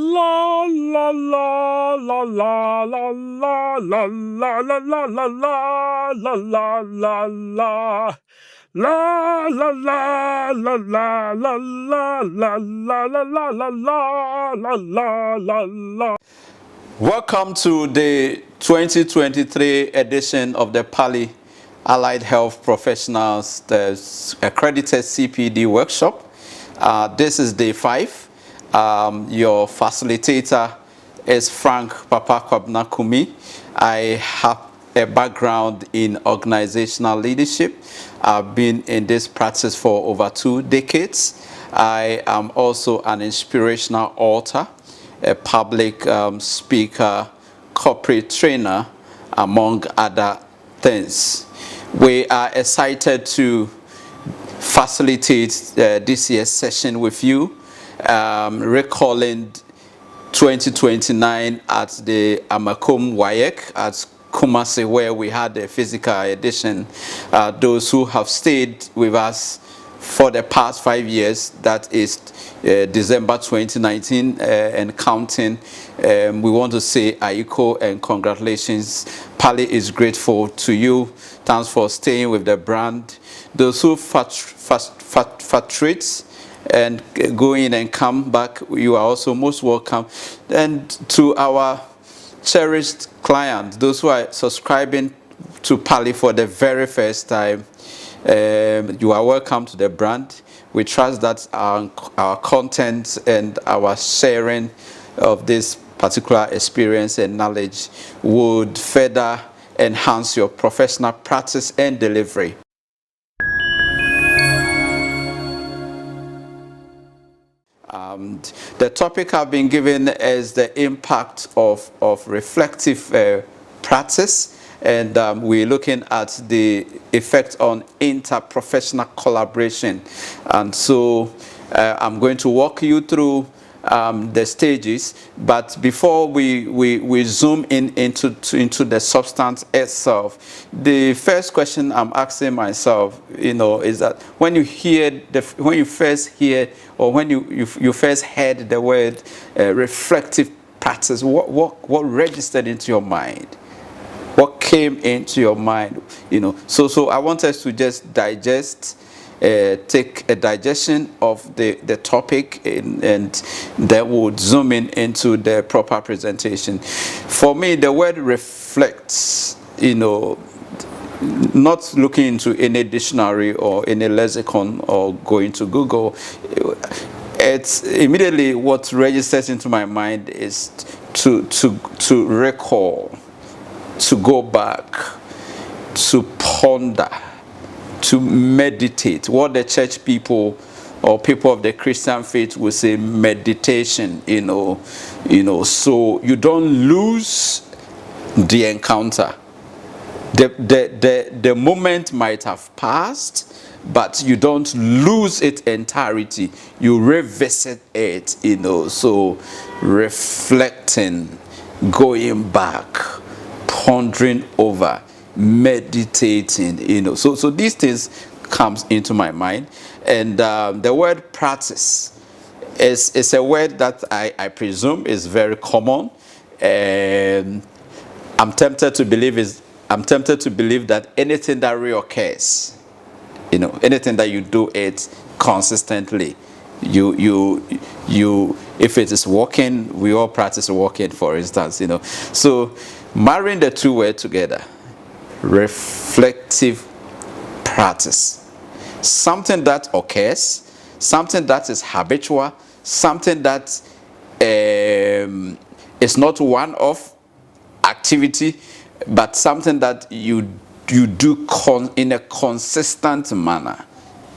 La la la la la la la la la la la la la la la la la. La la la la la la la la la la la la la la la la. Welcome to the 2023 edition of the PALI Allied Health Professionals, the accredited CPD workshop. This is day 5. Your facilitator is Frank Papa Kwabena Kumi. I have a background in organizational leadership. I've been in this practice for over 2 decades. I am also an inspirational author, a public speaker, corporate trainer, among other things. We are excited to facilitate this year's session with you, recalling 2029 at the Amakom WAEC at Kumasi, where we had a physical edition. Those who have stayed with us for the past 5 years, that is December 2019 and counting, we want to say Aiko and congratulations. PALI is grateful to you. Thanks for staying with the brand. Those who fluctuate and go in and come back, you are also most welcome. And to our cherished clients, those who are subscribing to PALI for the very first time, you are welcome to the brand. We trust that our content and our sharing of this particular experience and knowledge would further enhance your professional practice and delivery. The topic I've been given is the impact of reflective practice, and we're looking at the effect on interprofessional collaboration. And so I'm going to walk you through the stages, but before we zoom into the substance itself, the first question I'm asking myself, is that when you first hear or when you first heard the word reflective practice, what registered into your mind? What came into your mind? So I want us to just digest, take a digestion of the topic, and then we'll zoom into the proper presentation. For me, the word reflects, not looking into any dictionary or any lexicon or going to Google, it's immediately what registers into my mind is to recall, to go back, to ponder, to meditate. What the church people or people of the Christian faith will say, meditation, so you don't lose the encounter. The moment might have passed, but you don't lose its entirety. You revisit it, so reflecting, going back, pondering over, meditating, so these things comes into my mind. And the word practice is a word that I presume is very common, and I'm tempted to believe that anything that reoccurs, anything that you do it consistently, you if it is walking, we all practice walking, for instance, so marrying the two words together, reflective practice, something that occurs, something that is habitual, something that is not one-off activity, but something that you do in a consistent manner.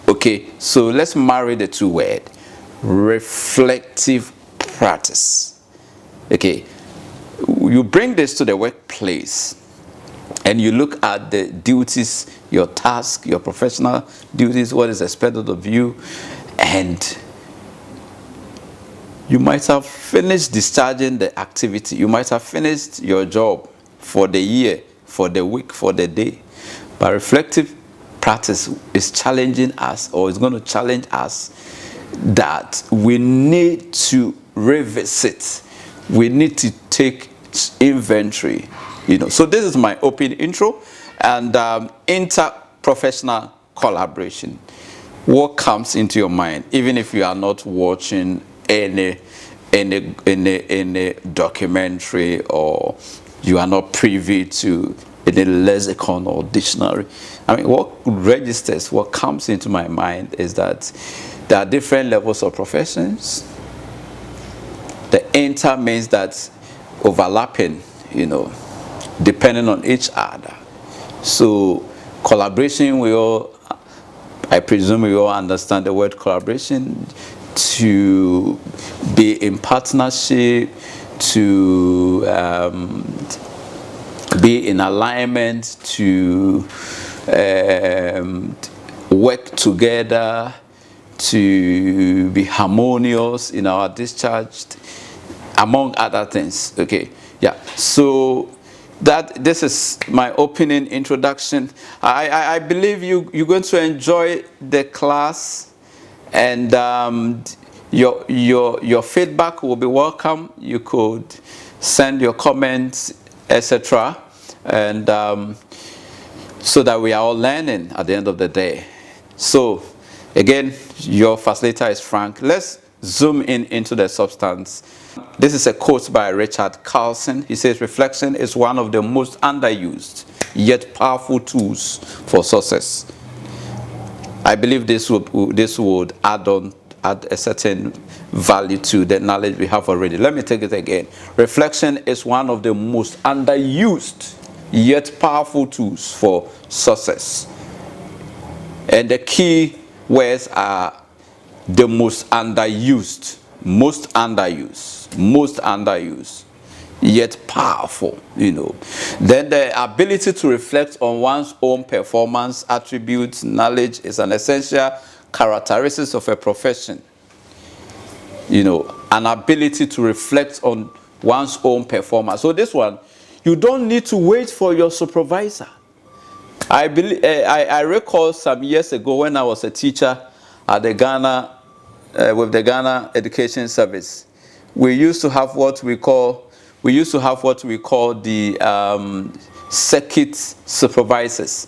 Okay, so let's marry the two words, reflective practice. Okay, you bring this to the workplace and you look at the duties, your task, your professional duties, what is expected of you, and you might have finished discharging the activity. You might have finished your job for the year, for the week, for the day. But reflective practice is challenging us, or is going to challenge us, that we need to revisit. We need to take inventory. So this is my open intro, and interprofessional collaboration. What comes into your mind, even if you are not watching any documentary, or you are not privy to any lexicon or dictionary? I mean, what registers, what comes into my mind is that there are different levels of professions. The inter means that overlapping, depending on each other. So collaboration, I presume we all understand the word collaboration, to be in partnership, to be in alignment, to work together, to be harmonious in our discharge, among other things. Okay, yeah. So this is my opening introduction. I believe you're going to enjoy the class, and your feedback will be welcome. You could send your comments, etc., and so that we are all learning at the end of the day. So again, your facilitator is Frank. Let's zoom into the substance. This is a quote by Richard Carlson. He says, reflection is one of the most underused yet powerful tools for success. I believe this would add a certain value to the knowledge we have already. Let me take it again. Reflection is one of the most underused yet powerful tools for success. And the key words are the most underused, yet powerful, Then the ability to reflect on one's own performance, attributes, knowledge is an essential characteristic of a profession. An ability to reflect on one's own performance. So this one, you don't need to wait for your supervisor. I recall some years ago when I was a teacher at the Ghana, with the Ghana Education Service, we used to have what we call the circuit supervisors.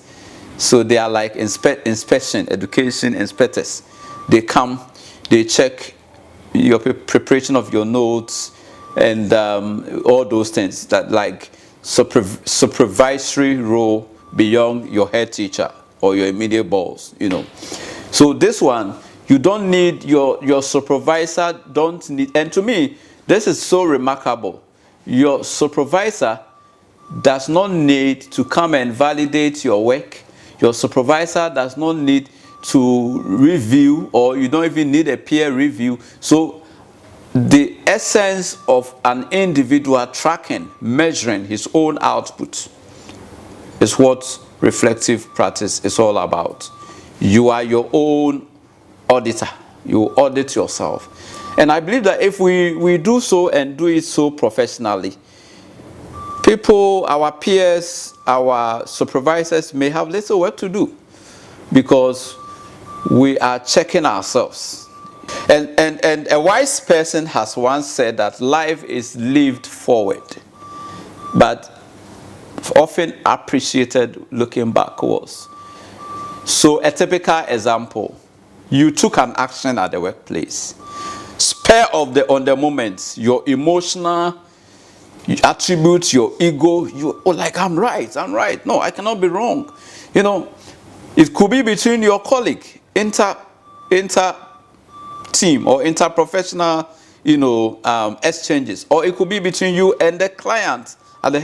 So they are like inspection, education inspectors. They come, they check your preparation of your notes, and all those things, that like supervisory role beyond your head teacher or your immediate boss, So this one, you don't need your supervisor, and to me, this is so remarkable. Your supervisor does not need to come and validate your work. Your supervisor does not need to review, or you don't even need a peer review. So the essence of an individual tracking, measuring his own output is what reflective practice is all about. You are your own auditor. You audit yourself. And I believe that if we do so, and do it so professionally, people, our peers, our supervisors may have little work to do, because we are checking ourselves. And a wise person has once said that life is lived forward, but often appreciated looking backwards. So a typical example, you took an action at the workplace. Spur on the moment, your emotional attributes, your ego, like, I'm right. No, I cannot be wrong. It could be between your colleague, inter team, or interprofessional, exchanges, or it could be between you and the client at the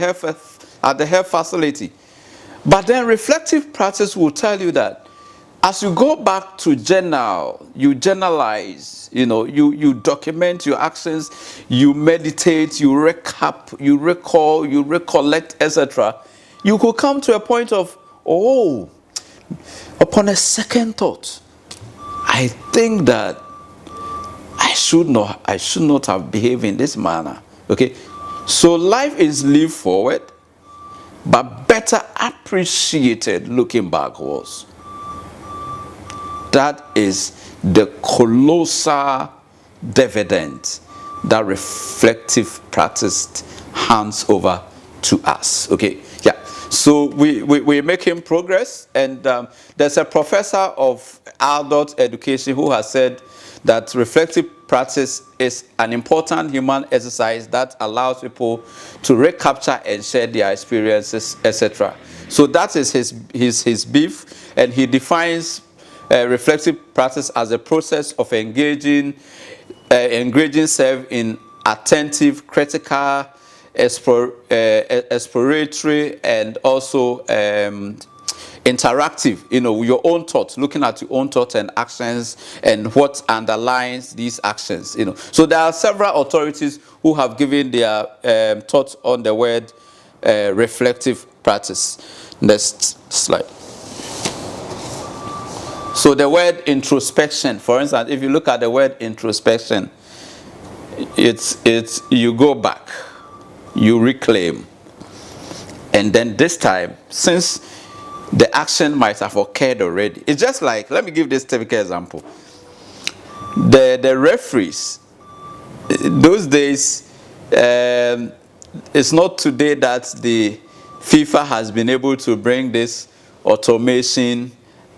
health facility. But then reflective practice will tell you that as you go back to journal, you journalize, you document your actions, you meditate, you recap, you recall, you recollect, etc. You could come to a point of, upon a second thought, I think that I should not have behaved in this manner. Okay, so life is lived forward, but better appreciated looking backwards. That is the colossal dividend that reflective practice hands over to us. Okay, yeah. So we're making progress, and there's a professor of adult education who has said that reflective practice is an important human exercise that allows people to recapture and share their experiences, etc. So that is his beef, and he defines reflective practice as a process of engaging self in attentive, critical, exploratory, and also interactive, your own thoughts, looking at your own thoughts and actions and what underlines these actions, So there are several authorities who have given their thoughts on the word reflective practice. Next slide. So the word introspection, for instance, if you look at the word introspection, it's you go back, you reclaim, and then this time, since the action might have occurred already, it's just like, let me give this typical example. The referees, those days, it's not today that the FIFA has been able to bring this automation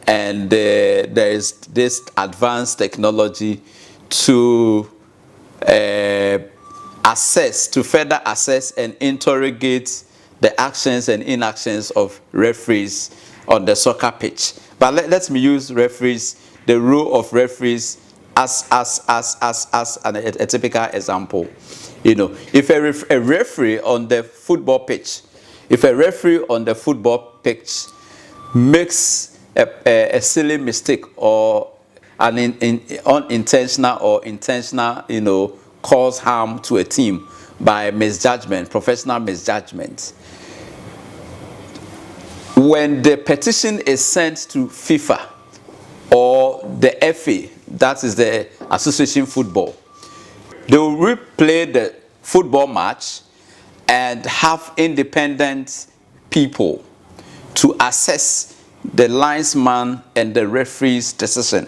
and there is this advanced technology to further assess and interrogate the actions and inactions of referees on the soccer pitch. But let me use referees, the role of referees as a typical example. If a referee on the football pitch, makes a silly mistake or an unintentional or intentional, cause harm to a team by misjudgment, professional misjudgment, when the petition is sent to FIFA or the FA, that is the Association Football, they will replay the football match and have independent people to assess the linesman and the referee's decision.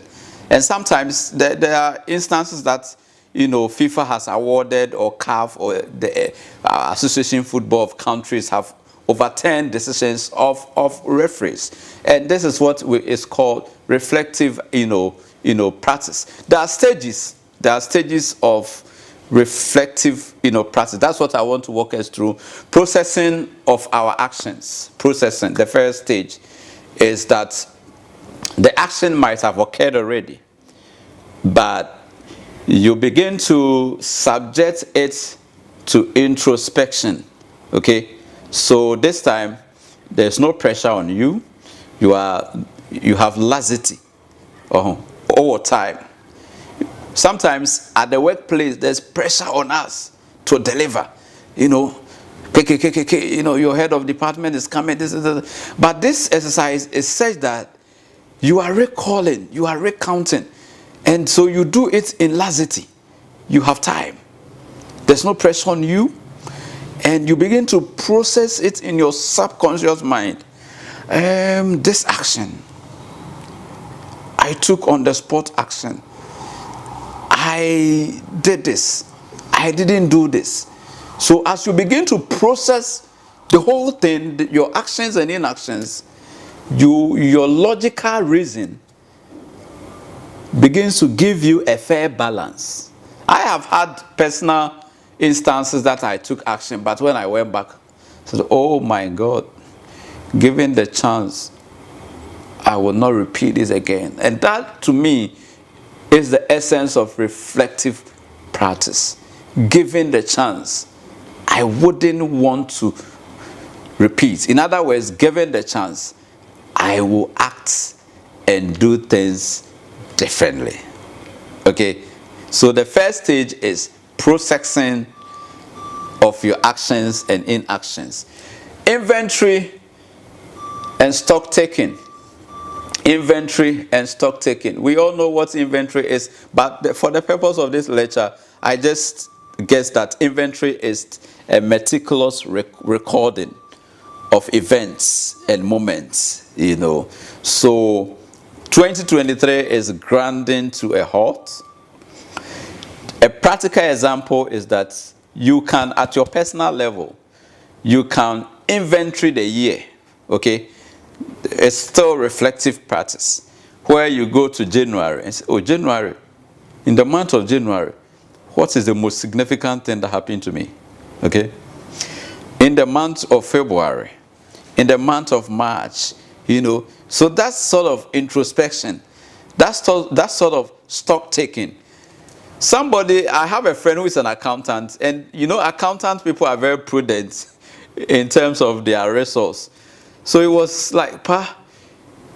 And sometimes there are instances that FIFA has awarded, or CAF or the Association Football of countries have overturned decisions of referees. And this is what is called reflective practice. There are stages of reflective practice. That's what I want to walk us through. Processing of our actions. Processing. The first stage is that the action might have occurred already, but you begin to subject it to introspection. Okay, so this time there's no pressure on you. You have laxity over time. Sometimes at the workplace there's pressure on us to deliver. Your head of department is coming. But this exercise is such that you are recalling, you are recounting, and so you do it in laxity. You have time. There's no pressure on you, and you begin to process it in your subconscious mind. This action, I took on the spot action. I did this. I didn't do this. So as you begin to process the whole thing, your actions and inactions, your logical reason begins to give you a fair balance. I have had personal instances that I took action, but when I went back, I said, oh my God, given the chance, I will not repeat this again. And that, to me, is the essence of reflective practice. Given the chance, I wouldn't want to repeat. In other words, given the chance, I will act and do things differently. Okay, so the first stage is processing of your actions and inactions. Inventory and stock taking. Inventory and stock taking. We all know what inventory is, but for the purpose of this lecture, I just guess that inventory is a meticulous recording of events and moments, So 2023 is grinding to a halt. A practical example is that you can, at your personal level, you can inventory the year, okay? It's still reflective practice, where you go to January and say, oh, January, in the month of January, what is the most significant thing that happened to me, okay? In the month of February, in the month of March, you know, so that's sort of introspection. That's sort of stock taking. I have a friend who is an accountant, and you know, accountant people are very prudent in terms of their resource. So it was like,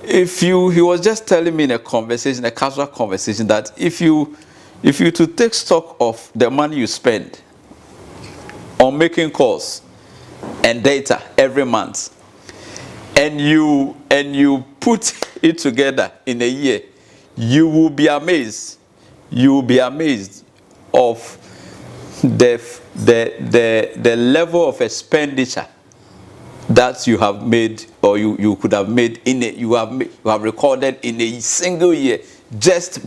he was just telling me in a conversation, a casual conversation, that if you to take stock of the money you spend on making calls and data every month, and you put it together in a year, you will be amazed. You will be amazed of the level of expenditure that you have made, or you could have made you have recorded in a single year, just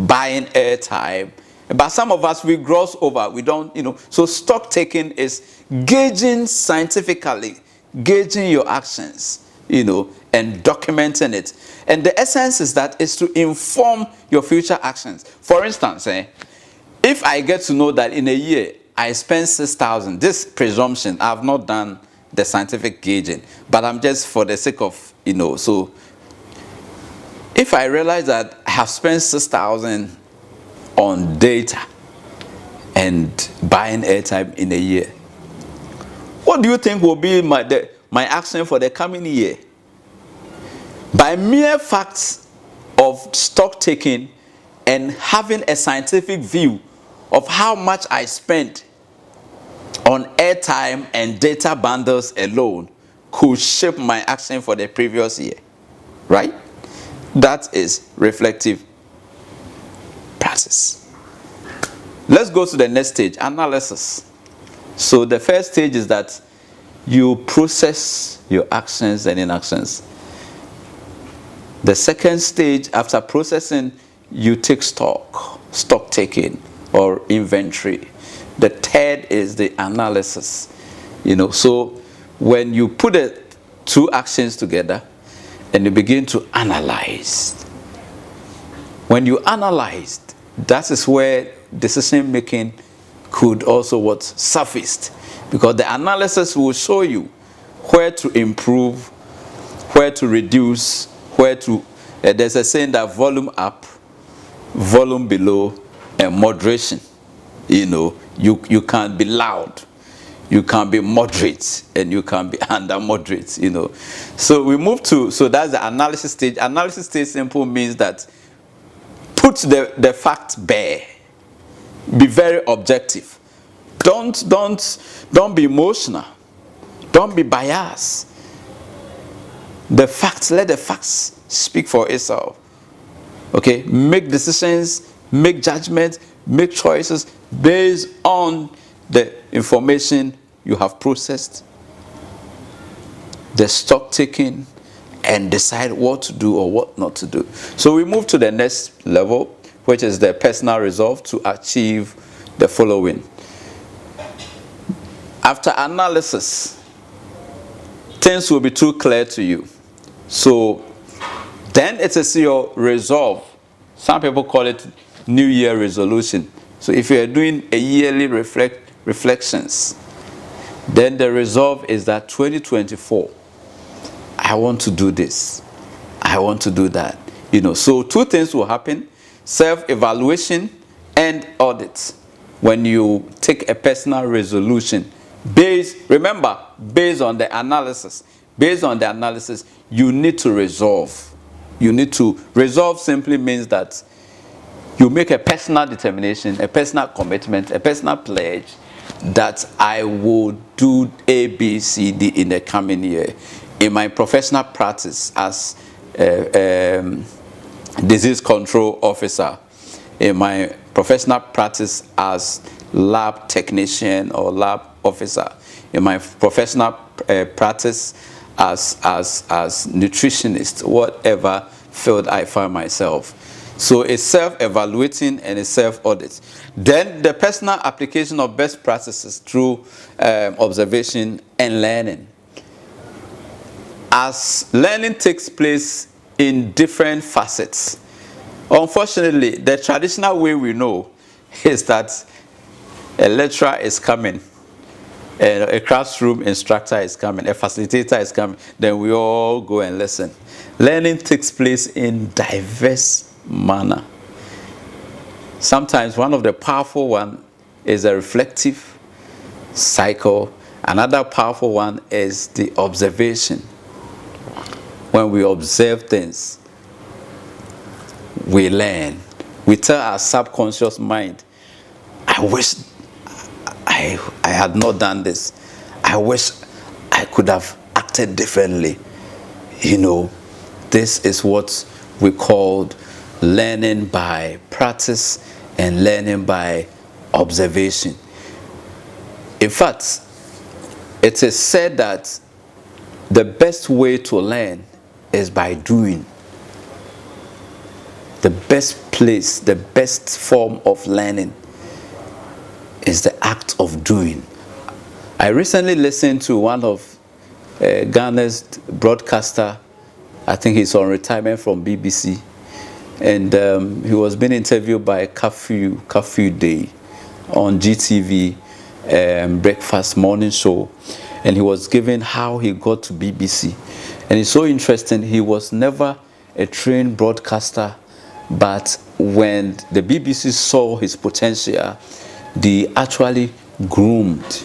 buying airtime. But some of us, we gross over, we don't, you know. So stock taking is gauging scientifically, gauging your actions, you know, and documenting it. And the essence is that is to inform your future actions. For instance, if I get to know that in a year I spend 6,000, this presumption, I have not done the scientific gauging, but I'm just for the sake of, you know, so if I realize that I have spent 6,000 on data and buying airtime in a year, what do you think will be my action for the coming year? By mere facts of stock taking and having a scientific view of how much I spent on airtime and data bundles alone could shape my action for the previous year, right? That is reflective practice. Let's go to the next stage, analysis. So the first stage is that you process your actions and inactions. The second stage, after processing, you take stock taking or inventory. The third is the analysis. You know, so when you put the two actions together and you begin to analyze, when you analyze, that is where decision making could also surface, because the analysis will show you where to improve, where to reduce, where to there's a saying that volume up, volume below, and moderation. You know, you can't be loud, you can't be moderate, and you can't be under moderate, you know. So we move to, so that's the analysis stage. Analysis stage simple means that put the facts bare, be very objective. Don't be emotional, don't be biased. The facts, let the facts speak for itself. Okay, make decisions, make judgments, make choices based on the information you have processed, the stock taking, and decide what to do or what not to do. So we move to the next level, which is the personal resolve to achieve the following. After analysis, things will be too clear to you. So then it is your resolve. Some people call it New Year resolution. So if you are doing a yearly reflections, then the resolve is that 2024, I want to do this, I want to do that. You know, so two things will happen: self-evaluation and audit. When you take a personal resolution, based on the analysis, you need to resolve. You need to resolve simply means that you make a personal determination, a personal commitment, a personal pledge that I will do A, B, C, D in the coming year. In my professional practice as a disease control officer, in my professional practice as lab technician or lab officer, in my professional practice as nutritionist, whatever field I find myself. So it's self-evaluating and it's self-audit. Then the personal application of best practices through observation and learning. As learning takes place in different facets, unfortunately, the traditional way we know is that a lecturer is coming, a classroom instructor is coming, a facilitator is coming, then we all go and listen. Learning takes place in diverse manner. Sometimes one of the powerful one is a reflective cycle. Another powerful one is the observation. When we observe things, we learn. We tell our subconscious mind, I wish I had not done this. I wish I could have acted differently. You know, this is what we called learning by practice and learning by observation. In fact, it is said that the best way to learn is by doing. The best place, the best form of learning is the act of doing. I recently listened to one of Ghana's broadcaster. I think he's on retirement from BBC, and he was being interviewed by Hayford Daho on GTV breakfast morning show, and he was given how he got to BBC. And it's so interesting. He was never a trained broadcaster, but when the BBC saw his potential, they actually groomed,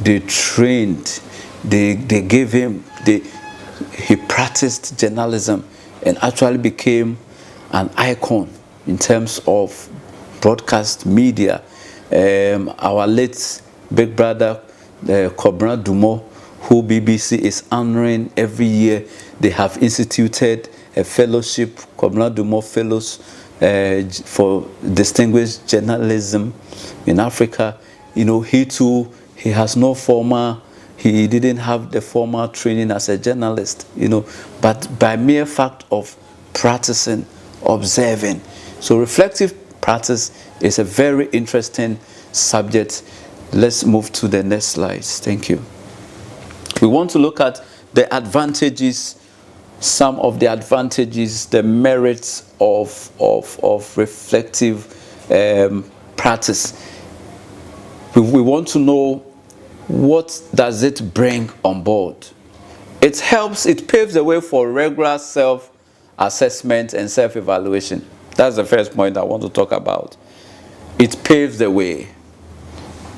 they trained, they gave him, he practiced journalism and actually became an icon in terms of broadcast media. Our late big brother, Kwabena Kumi, who BBC is honoring every year, they have instituted a fellowship, Kwabena Kumi Fellows, for distinguished journalism in Africa. You know, he too, he has no formal, he didn't have the formal training as a journalist, you know, but by mere fact of practicing, observing. So reflective practice is a very interesting subject. Let's move to the next slide. Thank you. We want to look at the advantages, some of the advantages, the merits of reflective practice. We want to know, what does it bring on board? It helps, it paves the way for regular self-assessment and self-evaluation. That's the first point I want to talk about. It paves the way,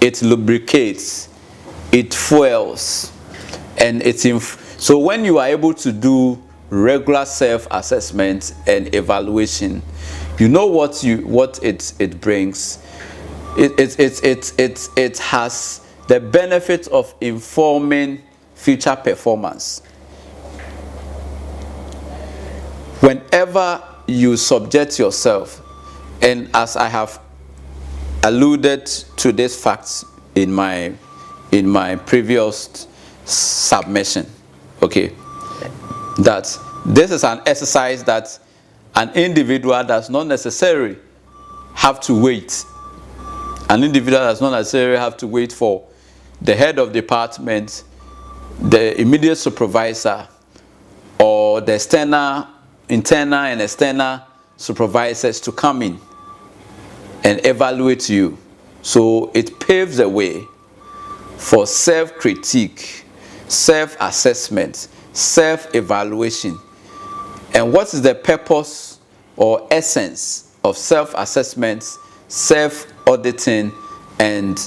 it lubricates, it fuels, and so when you are able to do regular self-assessment and evaluation, you know what it brings. It has the benefit of informing future performance. Whenever you subject yourself, and as I have alluded to this fact in my previous submission, okay, that this is an exercise that an individual does not necessarily have to wait. An individual does not necessarily have to wait for the head of department, the immediate supervisor, or the internal and external supervisors to come in and evaluate you. So it paves the way for self-critique, self-assessment, self-evaluation. And what is the purpose or essence of self-assessment, self-auditing, and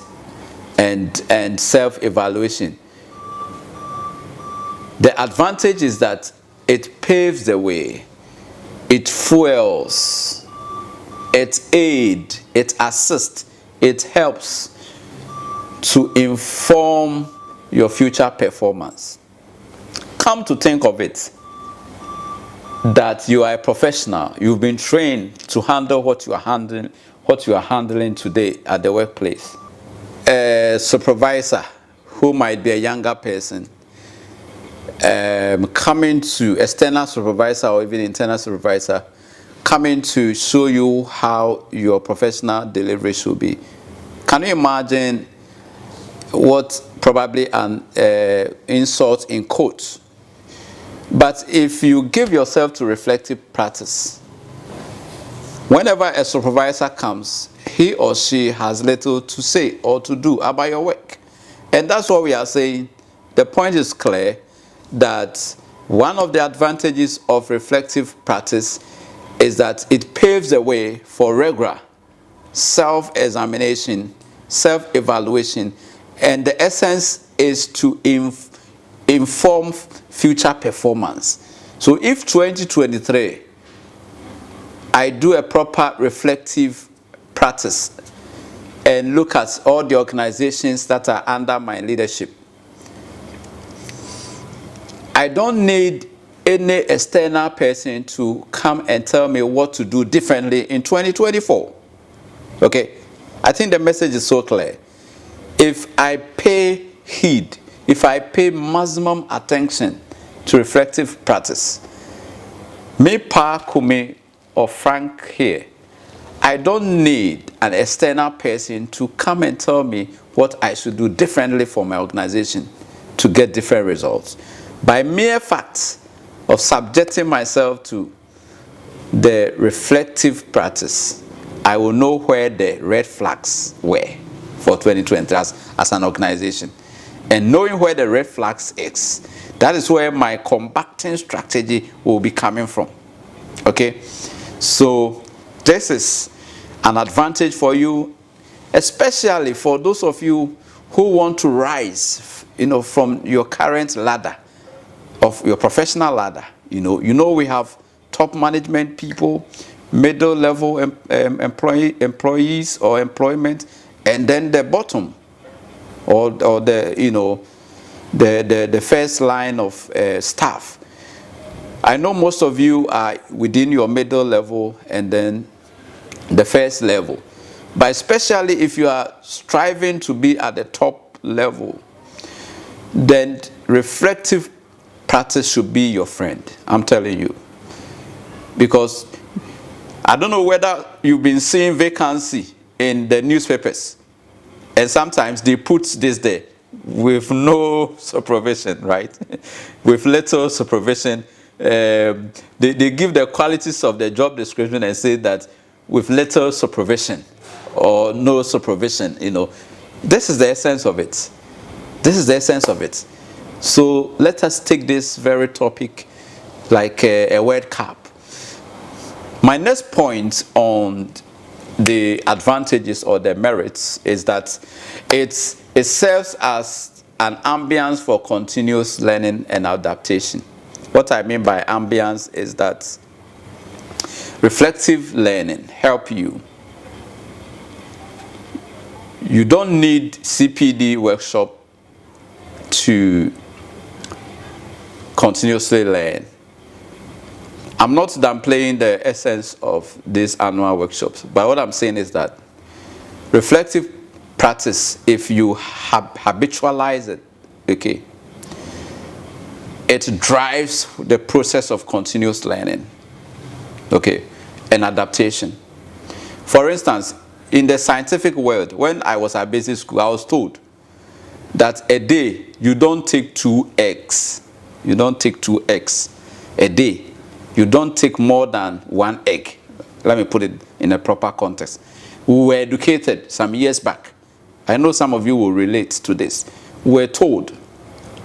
self-evaluation? The advantage is that it paves the way, it fuels, it aids, it assists, it helps to inform your future performance. Come to think of it, that you are a professional, you've been trained to handle what you are handling today at the workplace. A supervisor who might be a younger person, coming to external supervisor or even internal supervisor coming to show you how your professional delivery should be. Can you imagine what probably an insult in quotes? But if you give yourself to reflective practice, whenever a supervisor comes, he or she has little to say or to do about your work. And that's what we are saying. The point is clear that one of the advantages of reflective practice is that it paves the way for regular self-examination, self-evaluation, and the essence is to inform future performance. So if 2023 I do a proper reflective practice and look at all the organizations that are under my leadership, I don't need any external person to come and tell me what to do differently in 2024. Okay? I think the message is so clear. If I pay heed, if I pay maximum attention to reflective practice, me, Pa, Kumi, or Frank here, I don't need an external person to come and tell me what I should do differently for my organization to get different results. By mere fact of subjecting myself to the reflective practice, I will know where the red flags were for 2020 as an organization. And knowing where the red flags is, that is where my combating strategy will be coming from. Okay? So this is an advantage for you, especially for those of you who want to rise, from your current ladder of your professional ladder. We have top management people, middle level employees or employment, and then the bottom, or the first line of staff. I know most of you are within your middle level and then the first level, but especially if you are striving to be at the top level, then reflective practice should be your friend. I'm telling you, because I don't know whether you've been seeing vacancy in the newspapers, and sometimes they put this there with no supervision, right? With little supervision. They give the qualities of the job description and say that with little supervision or no supervision. This is the essence of it. This is the essence of it. So let us take this very topic like a word cap. My next point on the advantages or the merits is that it serves as an ambience for continuous learning and adaptation. What I mean by ambience is that reflective learning help you. You don't need CPD workshop to continuously learn. I'm not downplaying the essence of these annual workshops, but what I'm saying is that reflective practice, if you habitualize it, okay, it drives the process of continuous learning, okay, and adaptation. For instance, in the scientific world, when I was at basic school, I was told that a day you don't take 2 eggs. You don't take 2 eggs a day. You don't take more than 1 egg. Let me put it in a proper context. We were educated some years back. I know some of you will relate to this. We were told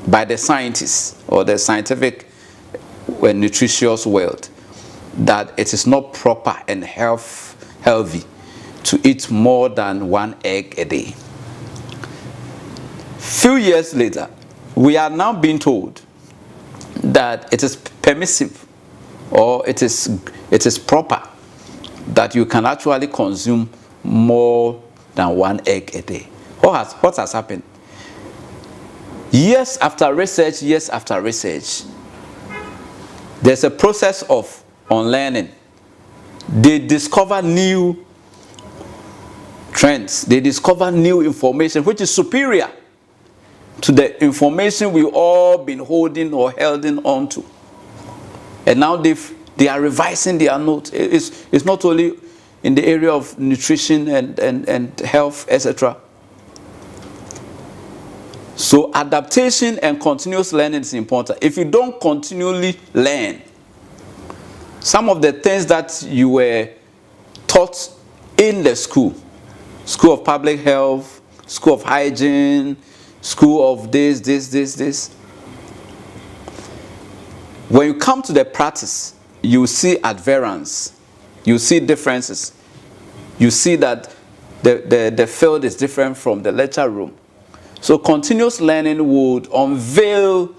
by the scientists or the scientific and nutritious world that it is not proper and healthy to eat more than 1 egg a day. Few years later, we are now being told that it is permissive or it is proper that you can actually consume more than 1 egg a day. What has happened? Years after research, there's a process of unlearning. They discover new trends. They discover new information which is superior to the information we've all been holding or holding on to. And now they've They are revising their notes. It's not only in the area of nutrition and health, etc. So adaptation and continuous learning is important. If you don't continually learn, some of the things that you were taught in the school of public health, school of hygiene, school of this. When you come to the practice, you see adherence, you see differences, you see that the field is different from the lecture room. So continuous learning would unveil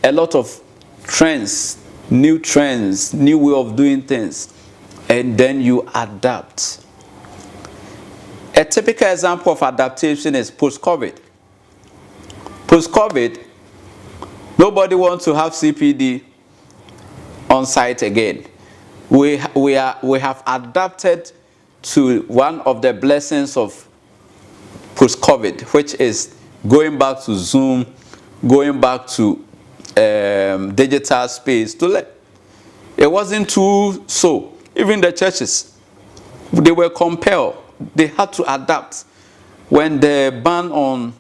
a lot of trends, new way of doing things, and then you adapt. A typical example of adaptation is post-COVID. Post-COVID, nobody wants to have CPD on site again. We have adapted to one of the blessings of post-COVID, which is going back to Zoom, going back to digital space to learn. It wasn't too so. Even the churches, they were compelled. They had to adapt. When the ban on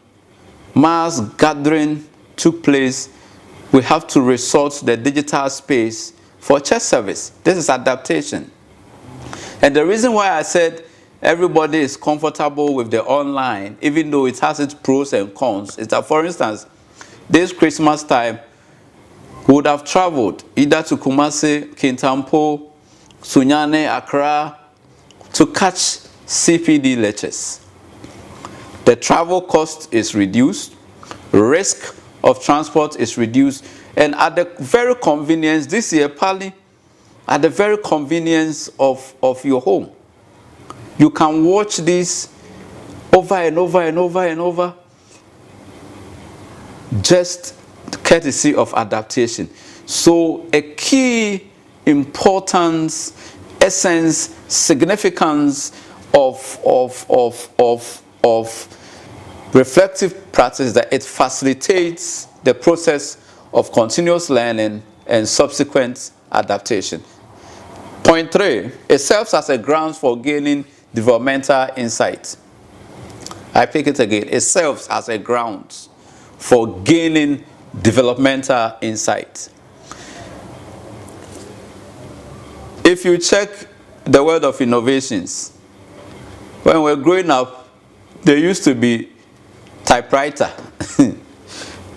mass gathering took place, we have to resort to the digital space for church service. This is adaptation. And the reason why I said everybody is comfortable with the online, even though it has its pros and cons, is that, for instance, this Christmas time, we would have traveled either to Kumasi, Kintampo, Sunyane, Accra, to catch CPD lectures. The travel cost is reduced, risk of transport is reduced, and at the very convenience, this year, PALI, at the very convenience of your home. You can watch this over and over and over and over, just courtesy of adaptation. So a key importance, essence, significance of reflective practice, that it facilitates the process of continuous learning and subsequent adaptation. Point 3, it serves as a ground for gaining developmental insight. I pick it again. It serves as a ground for gaining developmental insight. If you check the world of innovations, when we were growing up, there used to be typewriter,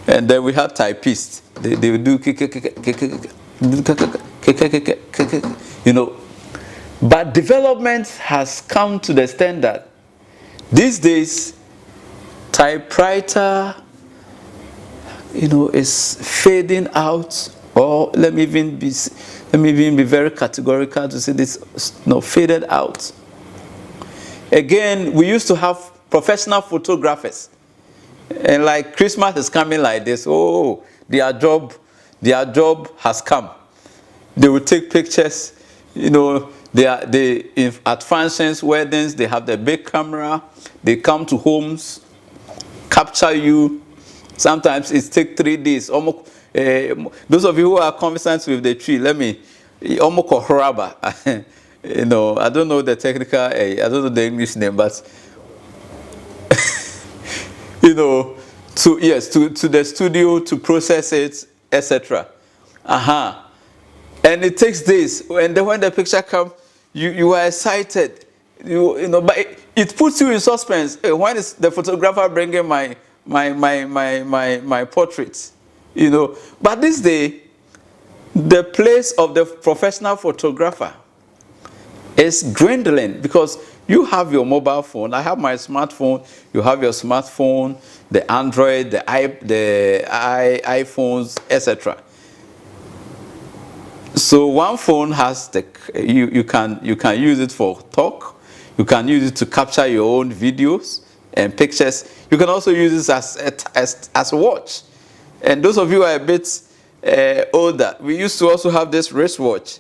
and then we had typists. They would do, you know. But development has come to the extent that these days, typewriter, is fading out. Or let me even be very categorical to say this, faded out. Again, we used to have professional photographers, and like Christmas is coming like this. Oh, their job has come. They will take pictures. At functions, weddings, they have the big camera. They come to homes, capture you. Sometimes it takes 3 days. Those of you who are conversant with the tree, let me. Horaba. I don't know the technical. I don't know the English name, but to the studio to process it, etc. And it takes days. And then when the picture comes, you are excited. But it puts you in suspense. When is the photographer bringing my portrait? But this day, the place of the professional photographer is dwindling, because you have your mobile phone. I have my smartphone. You have your smartphone, the Android, the iPhones, etc. So one phone has you can use it for talk. You can use it to capture your own videos and pictures. You can also use it as a watch. And those of you who are a bit older, we used to also have this wristwatch.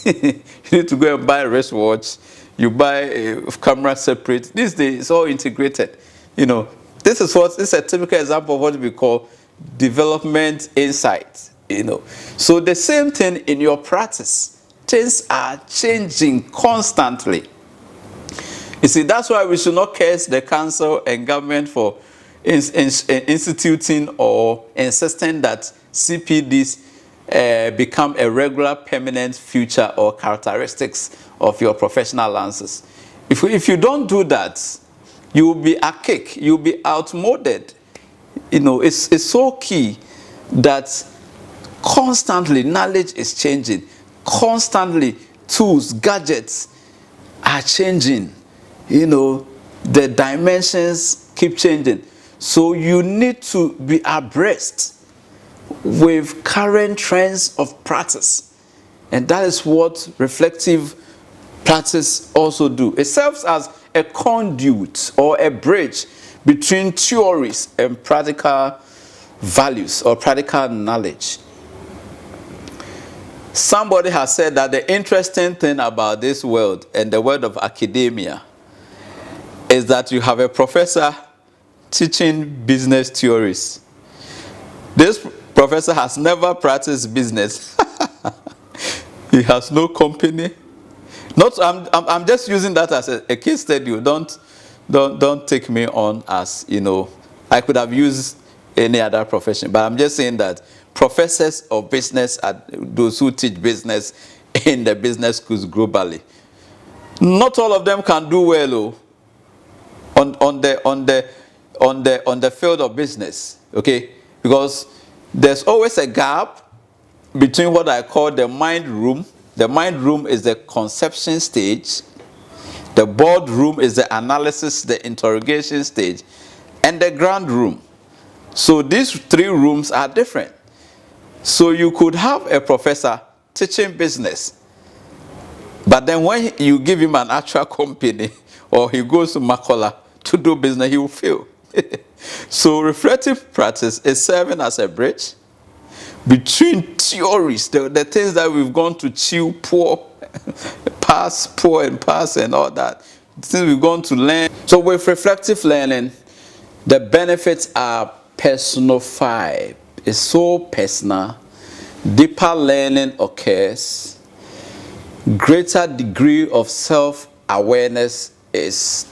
You need to go and buy a wristwatch. You buy a camera separate. These days, it's all integrated. This is a typical example of what we call development insight. So the same thing in your practice. Things are changing constantly. You see, that's why we should not curse the council and government for instituting or insisting that CPDs become a regular permanent feature or characteristics of your professional answers. If you don't do that, you will be archaic, you will be outmoded. You know, it's so key that constantly knowledge is changing. Constantly tools, gadgets are changing. You know, the dimensions keep changing. So you need to be abreast with current trends of practice. And that is what reflective practice also do. It serves as a conduit or a bridge between theories and practical values or practical knowledge. Somebody has said that the interesting thing about this world and the world of academia is that you have a professor teaching business theories. This professor has never practiced business. He has no company. I'm just using that as a case study. Don't take me on as, you know, I could have used any other profession, but I'm just saying that professors of business are those who teach business in the business schools globally. Not all of them can do well on the field of business, okay? Because there's always a gap between what I call the mind room. The mind room is the conception stage. The board room is the analysis, the interrogation stage, and the ground room. So these three rooms are different. So you could have a professor teaching business, but then when you give him an actual company or he goes to Makola to do business, he will fail. So reflective practice is serving as a bridge between theories, the things that we've gone to chew, pour and pass and all that, things we've gone to learn. So with reflective learning, the benefits are personified. It's so personal. Deeper learning occurs. Greater degree of self-awareness is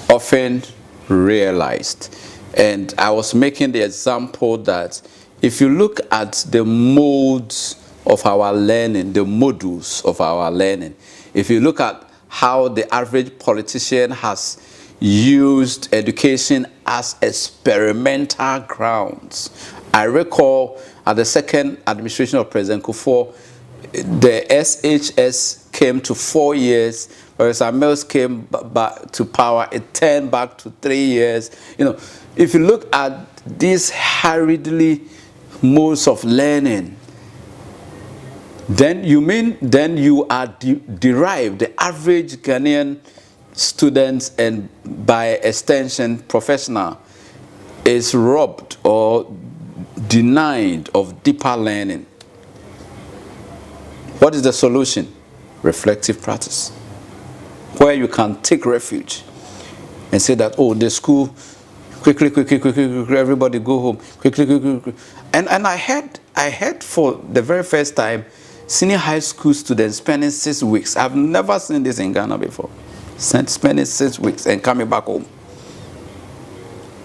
often realized. And I was making the example that if you look at the modes of our learning, the modules of our learning, if you look at how the average politician has used education as experimental grounds. I recall at the second administration of President Kufuor, the SHS came to 4 years, whereas Mills came back to power, it turned back to 3 years. You know, if you look at these hurriedly modes of learning, then you are derived, the average Ghanaian student and by extension professional is robbed or denied of deeper learning. What is the solution? Reflective practice, where you can take refuge and say that, oh, the school, quickly, everybody go home, quickly. And I heard for the very first time senior high school students spending 6 weeks. I've never seen this in Ghana before. Spending 6 weeks and coming back home.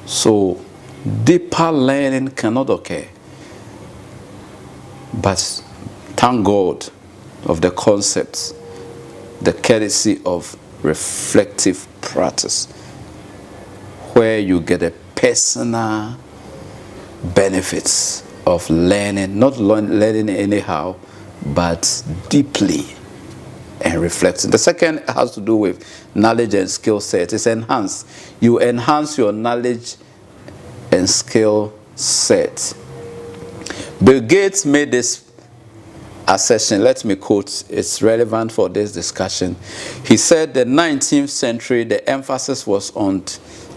So deeper learning cannot occur. But thank God of the concepts, the courtesy of reflective practice, where you get a personal benefits of learning, not learning anyhow, but deeply and reflecting. The second has to do with knowledge and skill set. It's enhanced. You enhance your knowledge and skill set. Bill Gates made this assertion. Let me quote. It's relevant for this discussion. He said the 19th century, the emphasis was on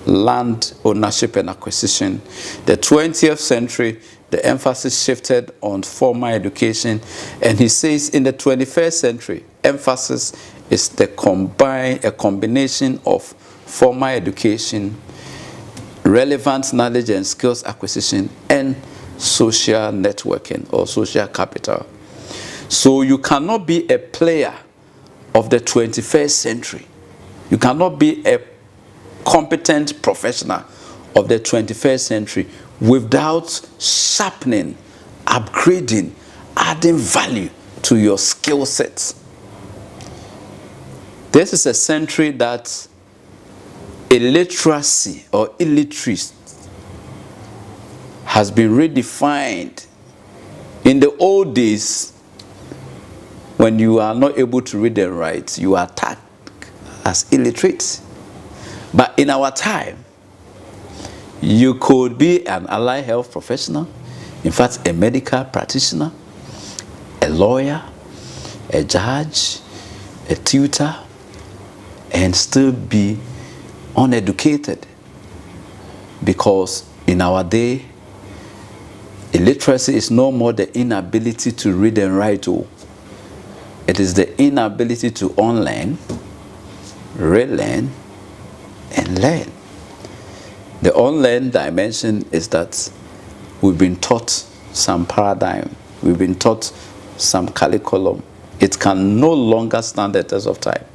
land ownership and acquisition. The 20th century, the emphasis shifted on formal education. And he says in the 21st century, emphasis is a combination of formal education, relevant knowledge and skills acquisition, and social networking or social capital. So you cannot be a player of the 21st century. You cannot be a competent professional of the 21st century without sharpening, upgrading, adding value to your skill sets. This is a century that illiteracy or illiteracy has been redefined. In the old days, when you are not able to read and write, you are tagged as illiterate. But in our time, you could be an allied health professional, in fact, a medical practitioner, a lawyer, a judge, a tutor, and still be uneducated. Because in our day, illiteracy is no more the inability to read and write. It is the inability to unlearn, relearn, and learn. The unlearn dimension is that we've been taught some paradigm, we've been taught some curriculum. It can no longer stand the test of time.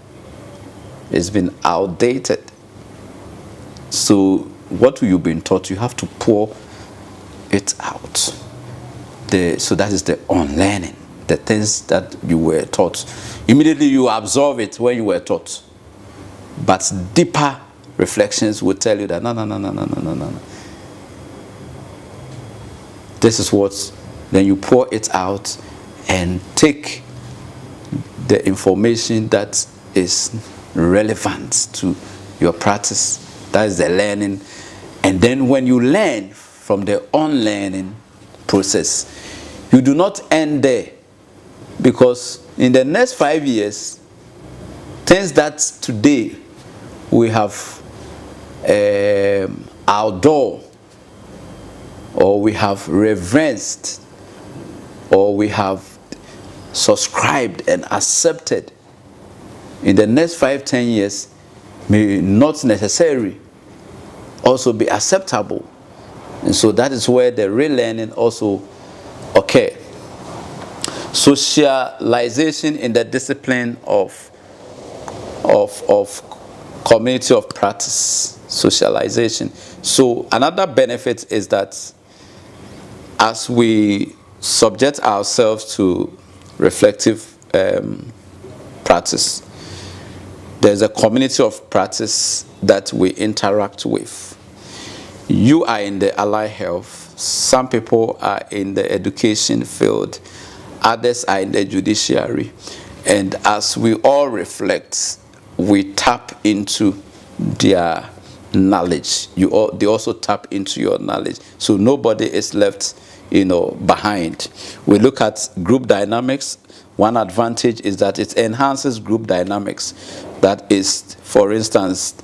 It's been outdated. So what you've been taught, you have to pour it out. So that is the unlearning. The things that you were taught. Immediately you absorb it when you were taught. But deeper reflections will tell you that no. This is what, then you pour it out and take the information that is relevant to your practice. That is the learning. And then when you learn from the unlearning process, you do not end there. Because in the next 5 years, things that today we have outdoor, or we have reverenced, or we have subscribed and accepted, in the next 5-10 years may not necessarily also be acceptable. And so that is where the relearning also occurs. Socialization in the discipline of community of practice. Socialization. So another benefit is that as we subject ourselves to reflective practice, there's a community of practice that we interact with. You are in the allied health, some people are in the education field, others are in the judiciary. And as we all reflect, we tap into their knowledge. They also tap into your knowledge. So nobody is left, behind. We look at group dynamics. One advantage is that it enhances group dynamics. That is, for instance,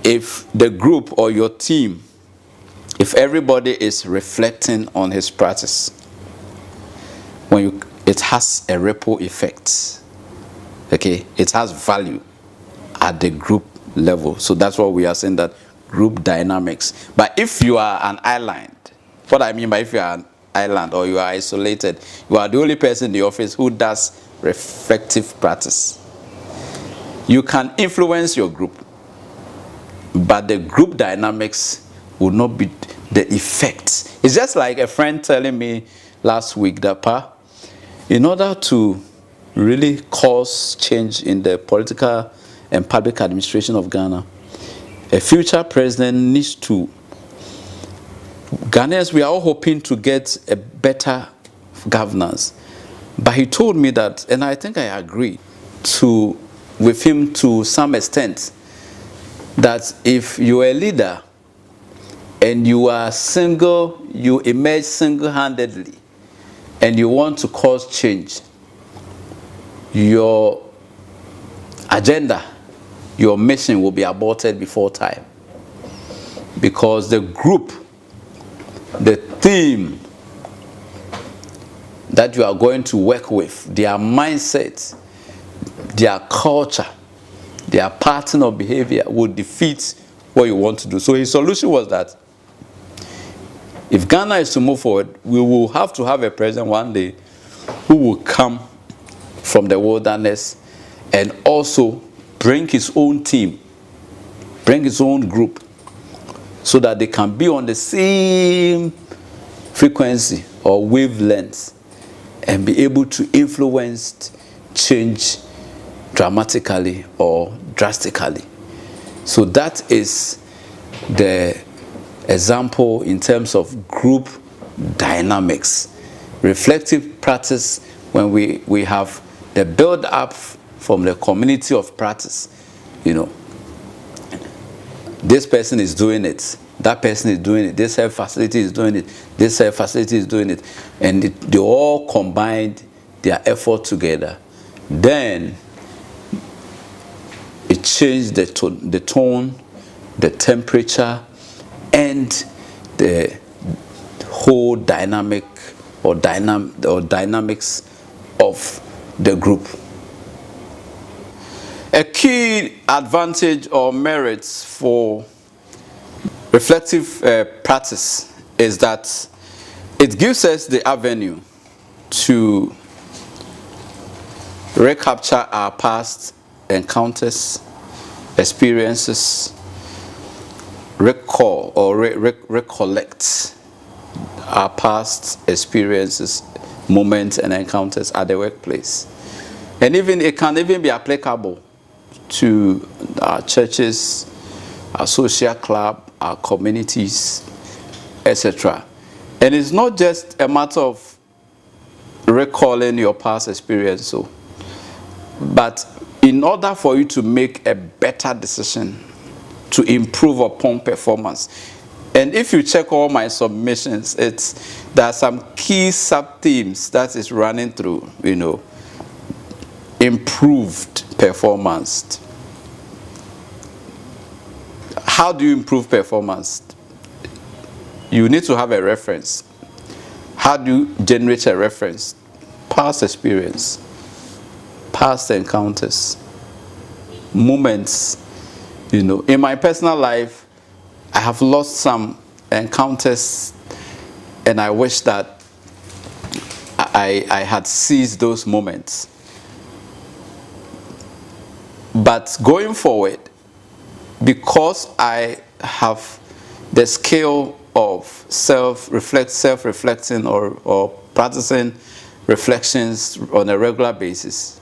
if the group or your team, if everybody is reflecting on his practice, it has a ripple effect. Okay, it has value at the group level. So that's what we are saying, that group dynamics. But if you are an island, what I mean by if you are an island or you are isolated, you are the only person in the office who does reflective practice. You can influence your group, but the group dynamics will not be the effect. It's just like a friend telling me last week that, in order to really cause change in the political and public administration of Ghana, a future president needs to, Ghanaians, we are all hoping to get a better governance. But he told me that, and I think I agree with him to some extent, that if you are a leader and you are single, you emerge single-handedly, and you want to cause change, your agenda, your mission will be aborted before time. Because the group, the theme that you are going to work with, their mindset, their culture, their pattern of behavior will defeat what you want to do. So his solution was that if Ghana is to move forward, we will have to have a president one day who will come from the wilderness and also bring his own team, bring his own group, so that they can be on the same frequency or wavelength and be able to influence change dramatically or drastically. So that is the example in terms of group dynamics. Reflective practice, when we have the build up from the community of practice, this person is doing it, that person is doing it, this health facility is doing it, this health facility is doing it, and they all combined their effort together. Then it changed the tone, the temperature, and the whole dynamic or dynamics of the group. A key advantage or merits for reflective practice is that it gives us the avenue to recapture our past encounters, experiences, recall or recollect our past experiences, moments and encounters at the workplace. And it can even be applicable to our churches, our social club, our communities, etc. And it's not just a matter of recalling your past experience, but in order for you to make a better decision to improve upon performance. And if you check all my submissions, there are some key sub-themes that is running through, improved performance. How do you improve performance? You need to have a reference. How do you generate a reference? Past experience, past encounters, moments. In my personal life, I have lost some encounters, and I wish that I had seized those moments. But going forward, because I have the skill of self-reflecting or practicing reflections on a regular basis,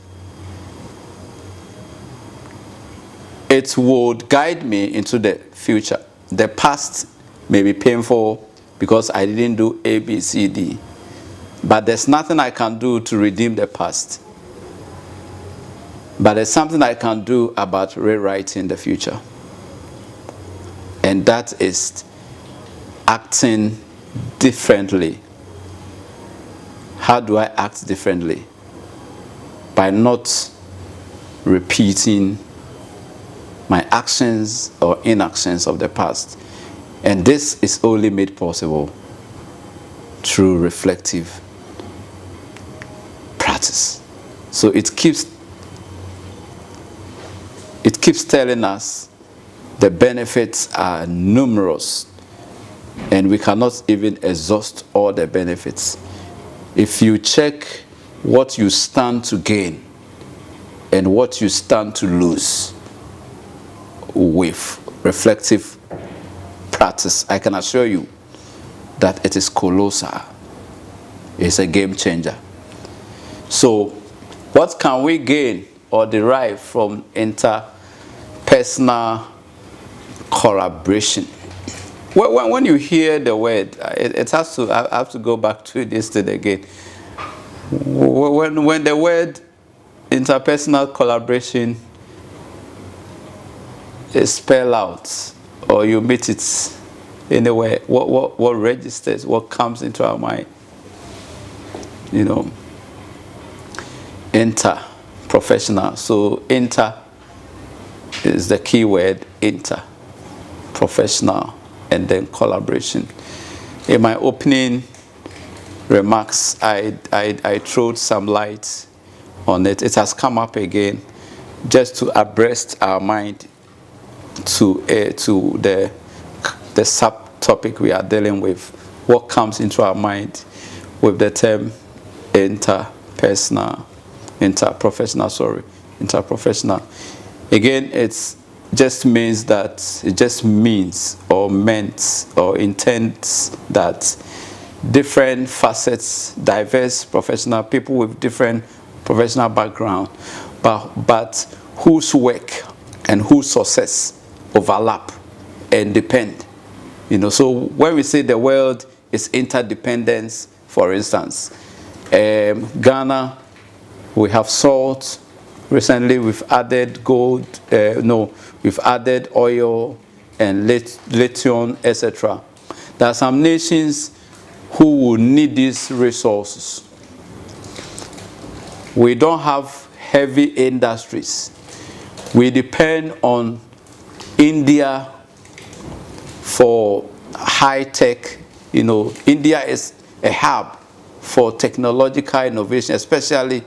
it would guide me into the future. The past may be painful because I didn't do A, B, C, D, but there's nothing I can do to redeem the past. But there's something I can do about rewriting the future. And that is acting differently. How do I act differently? By not repeating my actions or inactions of the past. And this is only made possible through reflective practice. So it keeps telling us the benefits are numerous, and we cannot even exhaust all the benefits. If you check what you stand to gain and what you stand to lose with reflective practice, I can assure you that it is colossal. It's a game changer. So what can we gain or derive from interpersonal collaboration? When you hear the word, it has to, I have to go back to this thing again. When the word interpersonal collaboration is spelled out, or you meet it anywhere, what registers, what comes into our mind? Interprofessional. So inter is the key word, interprofessional, and then collaboration. In my opening remarks, I threw some light on it. It has come up again, just to abreast our mind to the subtopic we are dealing with. What comes into our mind with the term interprofessional. interprofessional. Again, it just means or meant or intends that different facets, diverse professional people with different professional background, but whose work and whose success overlap and depend. So when we say the world is interdependence, for instance, Ghana, we have salt. Recently, we've added gold. We've added oil and lithium, etc. There are some nations who will need these resources. We don't have heavy industries. We depend on India for high-tech. India is a hub for technological innovation, especially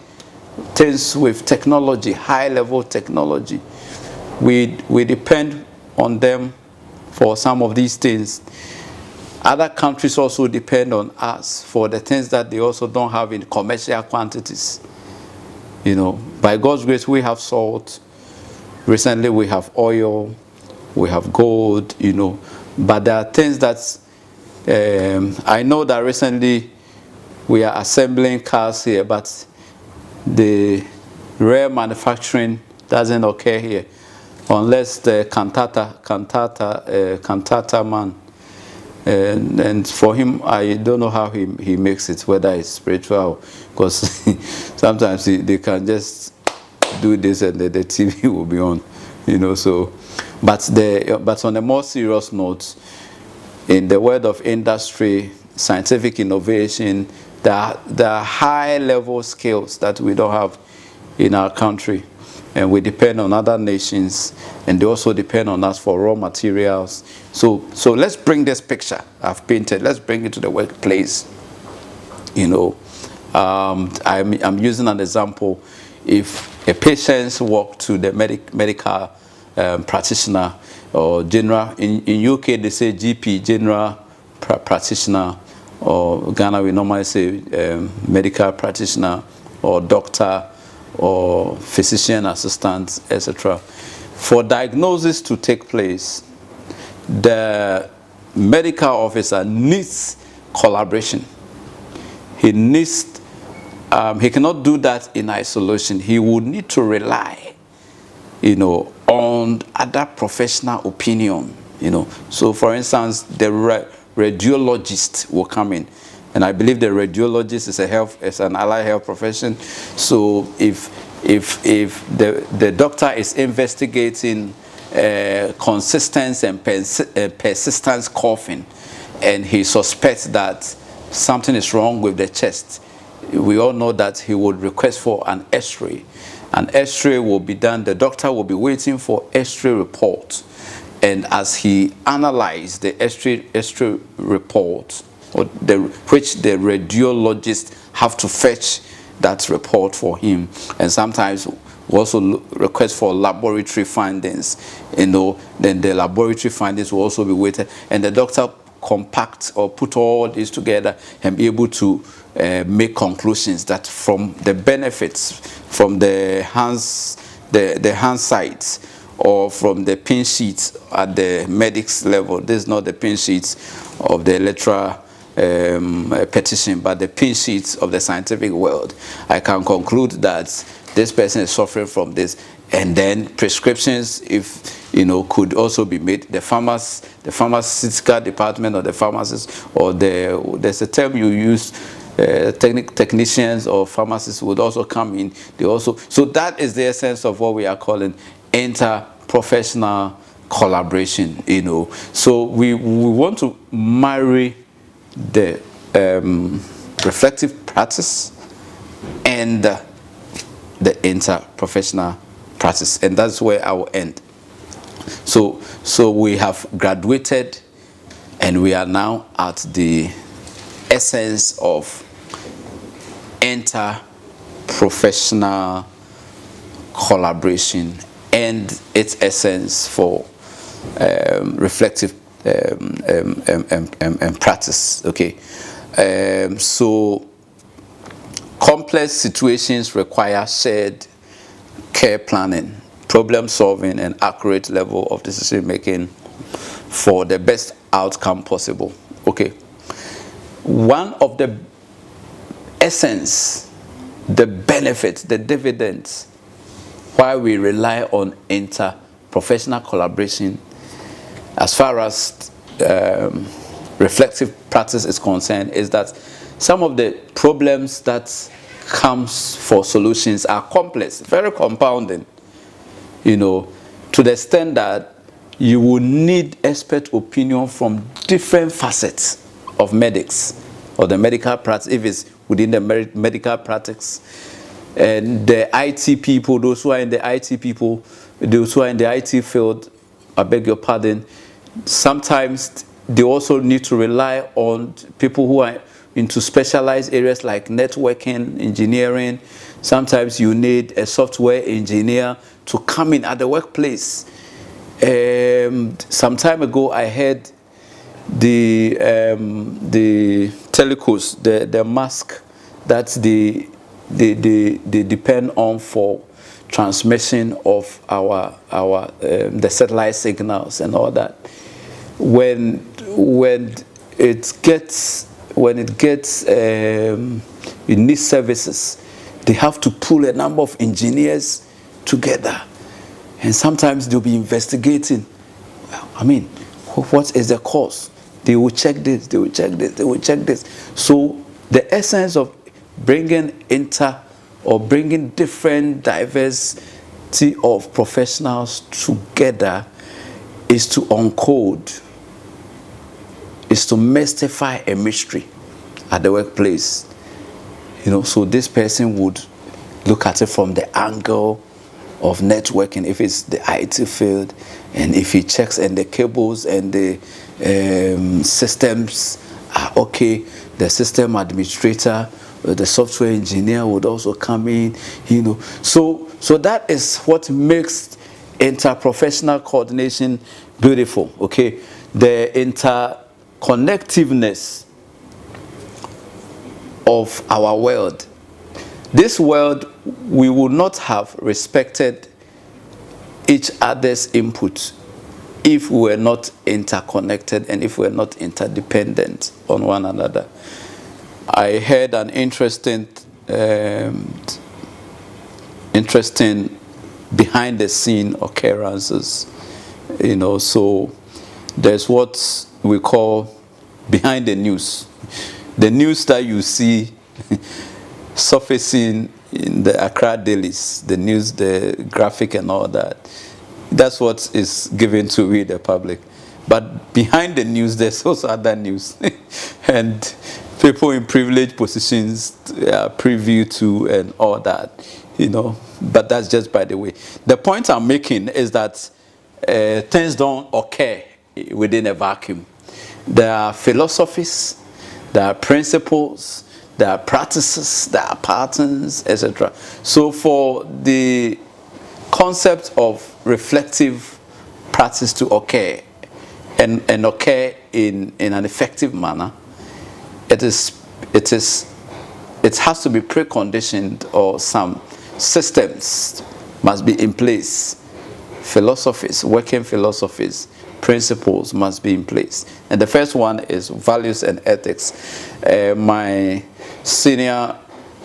things with technology, high-level technology. We depend on them for some of these things. Other countries also depend on us for the things that they also don't have in commercial quantities. By God's grace, we have salt. Recently, we have oil. We have gold, But there are things that I know that recently we are assembling cars here, but the rare manufacturing doesn't occur here unless the cantata man. And for him, I don't know how he makes it, whether it's spiritual, because sometimes they can just do this and the TV will be on, So, but on a more serious note, in the world of industry, scientific innovation, there are high-level skills that we don't have in our country, and we depend on other nations, and they also depend on us for raw materials. So let's bring this picture I've painted. Let's bring it to the workplace. I'm using an example. If a patient walks to the medical practitioner or general, in UK they say GP, general practitioner, or Ghana we normally say medical practitioner or doctor or physician assistant, etc. For diagnosis to take place, the medical officer needs collaboration. He cannot do that in isolation. He would need to rely, on other professional opinion, So, for instance, the radiologist will come in, and I believe the radiologist is an allied health profession. So, if the doctor is investigating consistent and persistent coughing, and he suspects that something is wrong with the chest, we all know that he would request for an X-ray. An X-ray will be done. The doctor will be waiting for X-ray report, and as he analyzes the X-ray report, which the radiologist have to fetch that report for him, and sometimes we also request for laboratory findings. Then the laboratory findings will also be waited, and the doctor compact or put all this together and be able to make conclusions that from the benefits from the hand sites or from the pin sheets at the medics level. This is not the pin sheets of the electoral petition, but the pin sheets of the scientific world. I can conclude that this person is suffering from this, and then prescriptions, could also be made. The pharmaceutical department or the pharmacist, or there's a term you use, technicians or pharmacists would also come in. So that is the essence of what we are calling interprofessional collaboration. So we want to marry the reflective practice and the interprofessional practice, and that's where I will end. So we have graduated, and we are now at the essence of interprofessional collaboration and its essence for reflective practice. Okay, so Complex situations require shared care planning, problem solving, and accurate level of decision making for the best outcome possible. Okay. One of the essence, the benefits, the dividends, why we rely on interprofessional collaboration as far as reflective practice is concerned, is that some of the problems that comes for solutions are complex, very compounding, to the extent that you will need expert opinion from different facets of medics or the medical practice, if it's within the medical practice. And the IT people, those who are in the IT people, those who are in the IT field, I beg your pardon, sometimes they also need to rely on people who are into specialized areas like networking, engineering. Sometimes you need a software engineer to come in at the workplace. Some time ago, I heard the telecos, the mask that they depend on for transmission of the satellite signals and all that. When it gets it needs services, they have to pull a number of engineers together, and sometimes they'll be investigating. I mean, what is the cause? They will check this, they will check this, they will check this. So the essence of bringing bringing different diversity of professionals together is to uncode, is to mystify a mystery at the workplace. So this person would look at it from the angle of networking, if it's the IT field, and if he checks and the cables and the systems are okay, the system administrator, the software engineer would also come in, So that is what makes interprofessional coordination beautiful, okay? The interconnectiveness of our world. This world, we would not have respected each other's input if we were not interconnected and if we were not interdependent on one another. I heard an interesting behind the scene occurrences, so there's what we call behind the news. The news that you see surfacing in the Accra dailies, the news, the graphic and all that, that's what is given to we, the public. But behind the news, there's also other news. And people in privileged positions are privy to and all that, But that's just by the way. The point I'm making is that things don't occur within a vacuum. There are philosophies, there are principles, there are practices, there are patterns, etc. So for the concept of reflective practice to occur and occur in an effective manner, it has to be preconditioned, or some systems must be in place. Philosophies, working philosophies, principles must be in place. And the first one is values and ethics. My senior,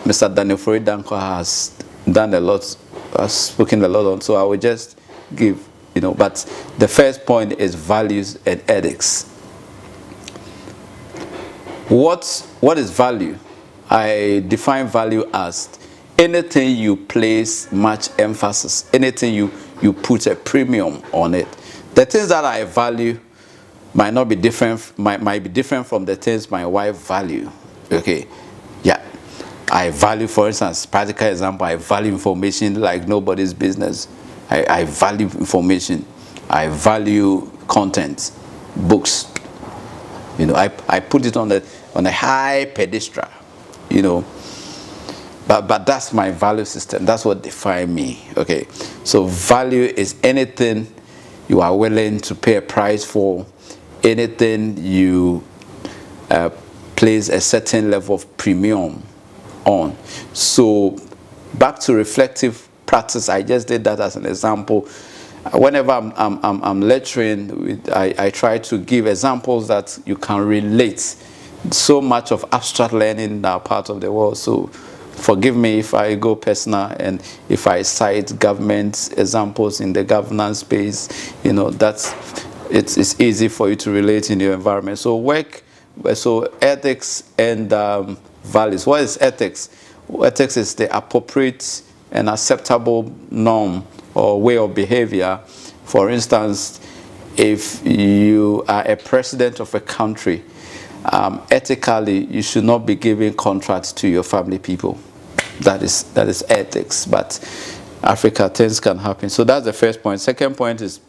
Mr. Daniel Foridanko, has done a lot, has spoken a lot on, so I will just give, but the first point is values and ethics. What is value? I define value as anything you place much emphasis, anything you put a premium on it. The things that I value might be different from the things my wife value. Okay, yeah. I value, for instance, practical example, I value information like nobody's business. I value information. I value content, books. I put it on a high pedestal, But that's my value system. That's what defines me. Okay. So value is anything you are willing to pay a price for, anything you place a certain level of premium on. So back to reflective practice, I just did that as an example. Whenever I'm lecturing, I try to give examples that you can relate. So much of abstract learning in our part of the world, so forgive me if I go personal and if I cite government examples in the governance space. It's easy for you to relate in your environment. So ethics and values. What is ethics? Ethics is the appropriate and acceptable norm or way of behavior. For instance, if you are a president of a country, ethically you should not be giving contracts to your family people. That is ethics. But Africa, things can happen. So that's the first point. Second point is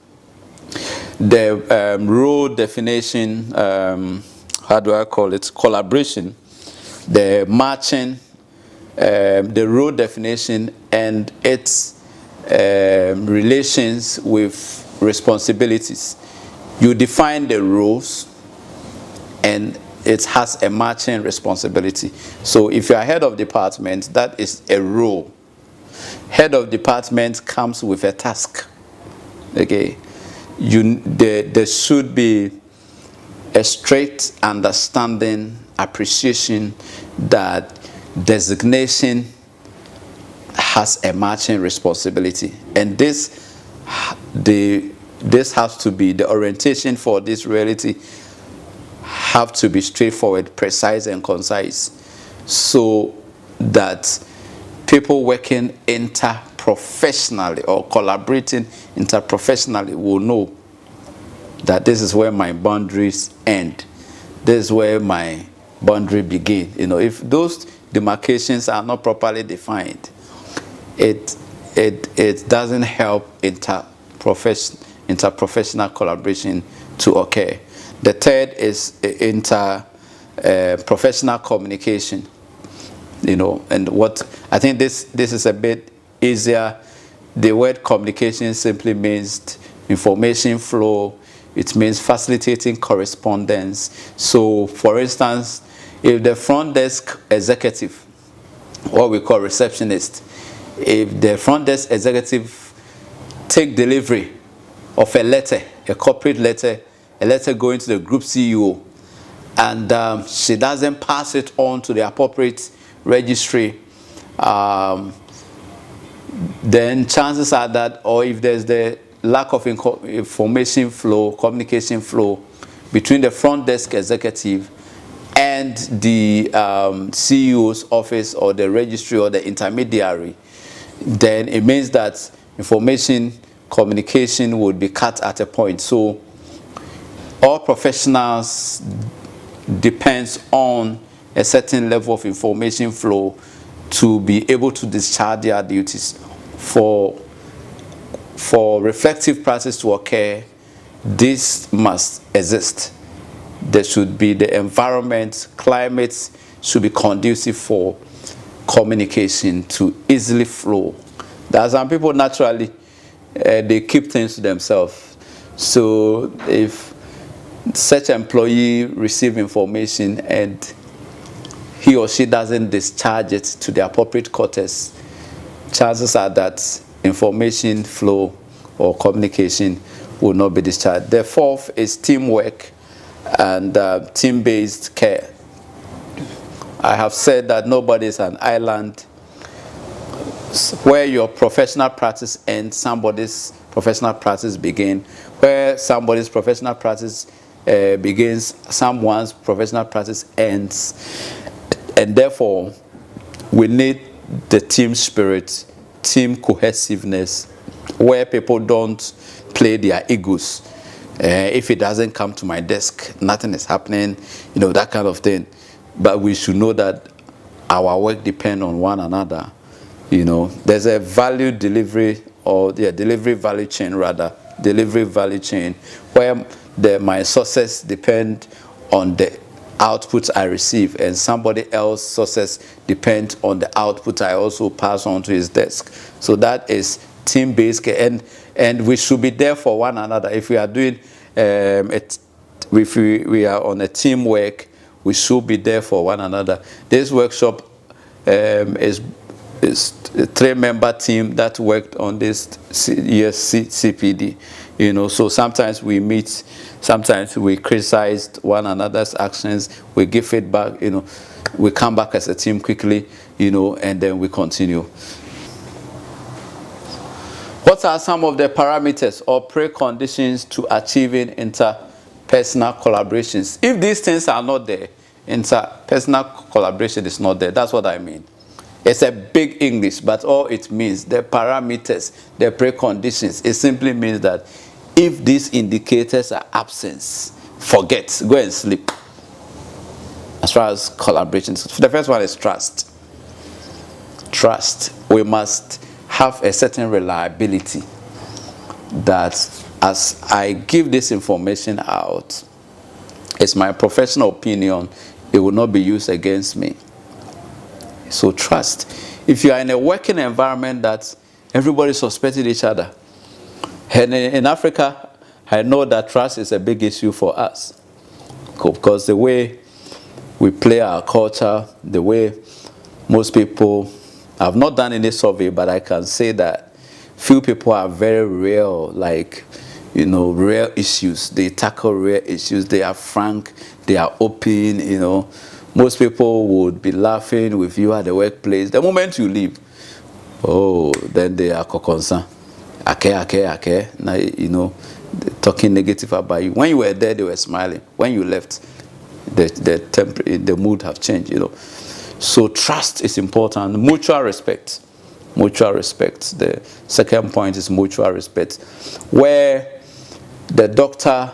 the role definition. How do I call it? Collaboration. The matching, the role definition and its relations with responsibilities. You define the roles and it has a matching responsibility. So if you are head of department, that is a role. Head of department comes with a task. Okay, there should be a straight understanding, appreciation that designation has a matching responsibility, and this has to be the orientation for this reality. Have to be straightforward, precise, and concise, so that people working interprofessionally or collaborating interprofessionally will know that this is where my boundaries end, this is where my boundary begin. If those demarcations are not properly defined, it doesn't help interprofessional collaboration to occur. The third is interprofessional communication. And what I think this is a bit easier. The word communication simply means information flow. It means facilitating correspondence. So, for instance, if the front desk executive, what we call receptionist, if the front desk executive take delivery of a letter, a corporate letter, a letter going to the group CEO, and she doesn't pass it on to the appropriate registry, then chances are that, or if there's the lack of information flow, communication flow between the front desk executive and the CEO's office or the registry or the intermediary, then it means that information communication would be cut at a point. So all professionals depends on a certain level of information flow to be able to discharge their duties. For reflective practice to occur, this must exist. There should be the environment, climate should be conducive for communication to easily flow. There are some people naturally, they keep things to themselves. So if such employee receive information and he or she doesn't discharge it to the appropriate quarters, chances are that information flow or communication will not be discharged. The fourth is teamwork and team-based care. I have said that nobody is an island. Where your professional practice ends, somebody's professional practice begins. Where somebody's professional practice begins, someone's professional practice ends. And therefore, we need the team spirit, team cohesiveness, where people don't play their egos. If it doesn't come to my desk, nothing is happening, that kind of thing. But we should know that our work depends on one another. There's a value delivery, or the delivery value chain where my success depend on the output I receive, and somebody else's success depends on the output I also pass on to his desk. So that is team-based care, and we should be there for one another. If we are doing if we are on a teamwork, we should be there for one another. This workshop is a 3-member team that worked on this year's CPD. You know, so sometimes we meet, sometimes we criticize one another's actions, we give feedback, you know, we come back as a team quickly, you know, and then we continue. What are some of the parameters or preconditions to achieving interpersonal collaborations? If these things are not there, interpersonal collaboration is not there. That's what I mean. It's a big English, but all it means, the parameters, the preconditions, it simply means that if these indicators are absent, forget, go and sleep. As far as collaborations, the first one is trust. Trust. We must have a certain reliability that as I give this information out, it's my professional opinion, it will not be used against me. So trust. If you are in a working environment that everybody suspected each other, and in Africa, I know that trust is a big issue for us, because the way we play our culture, the way most people, I've not done any survey, but I can say that few people are very real, like, you know, real issues. They tackle real issues. They are frank. They are open, you know. Most people would be laughing with you at the workplace. The moment you leave, oh, then they are concerned. Okay. Now, you know, talking negative about you. When you were there, they were smiling. When you left, the mood have changed, you know. So trust is important. Mutual respect. Mutual respect. The second point is mutual respect, where the doctor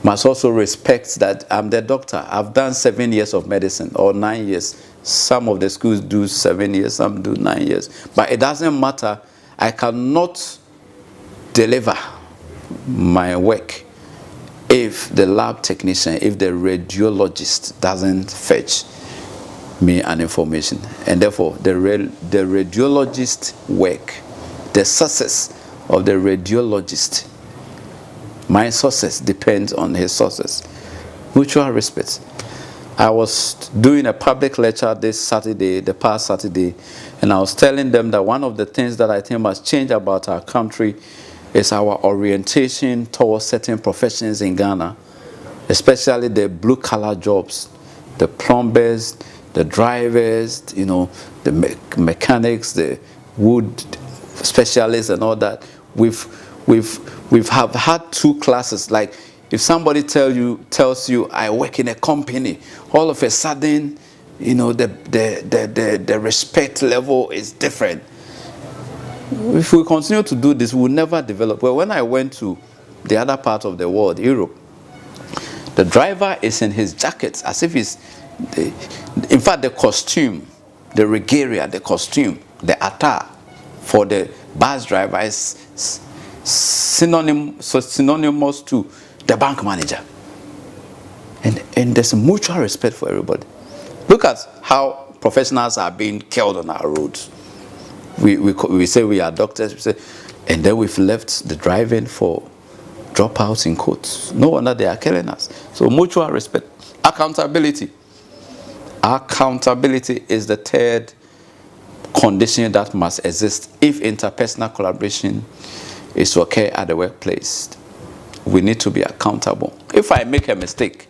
must also respect that I'm the doctor. I've done 7 years of medicine, or 9 years. Some of the schools do 7 years, some do 9 years. But it doesn't matter. I cannot deliver my work if the lab technician, if the radiologist doesn't fetch me an information. And therefore, the radiologist work, the success of the radiologist, my success depends on his success. Mutual respect. I was doing a public lecture this Saturday, the past Saturday, and I was telling them that one of the things that I think must change about our country is our orientation towards certain professions in Ghana, especially the blue-collar jobs, the plumbers, the drivers, you know, the mechanics, the wood specialists, and all that. We've have had 2 classes. Like, if somebody tells you I work in a company, all of a sudden, you know, the respect level is different. If we continue to do this, we will never develop. Well, when I went to the other part of the world, Europe, the driver is in his jacket as if he's, in fact, the costume, the regalia, the costume, the attire for the bus driver is synonymous to the bank manager. And there's a mutual respect for everybody. Look at how professionals are being killed on our roads. We say we are doctors, we say, and then we've left the driving for dropouts in courts. No wonder they are killing us. So mutual respect. Accountability. Accountability is the third condition that must exist if interpersonal collaboration is to occur at the workplace. We need to be accountable. If I make a mistake,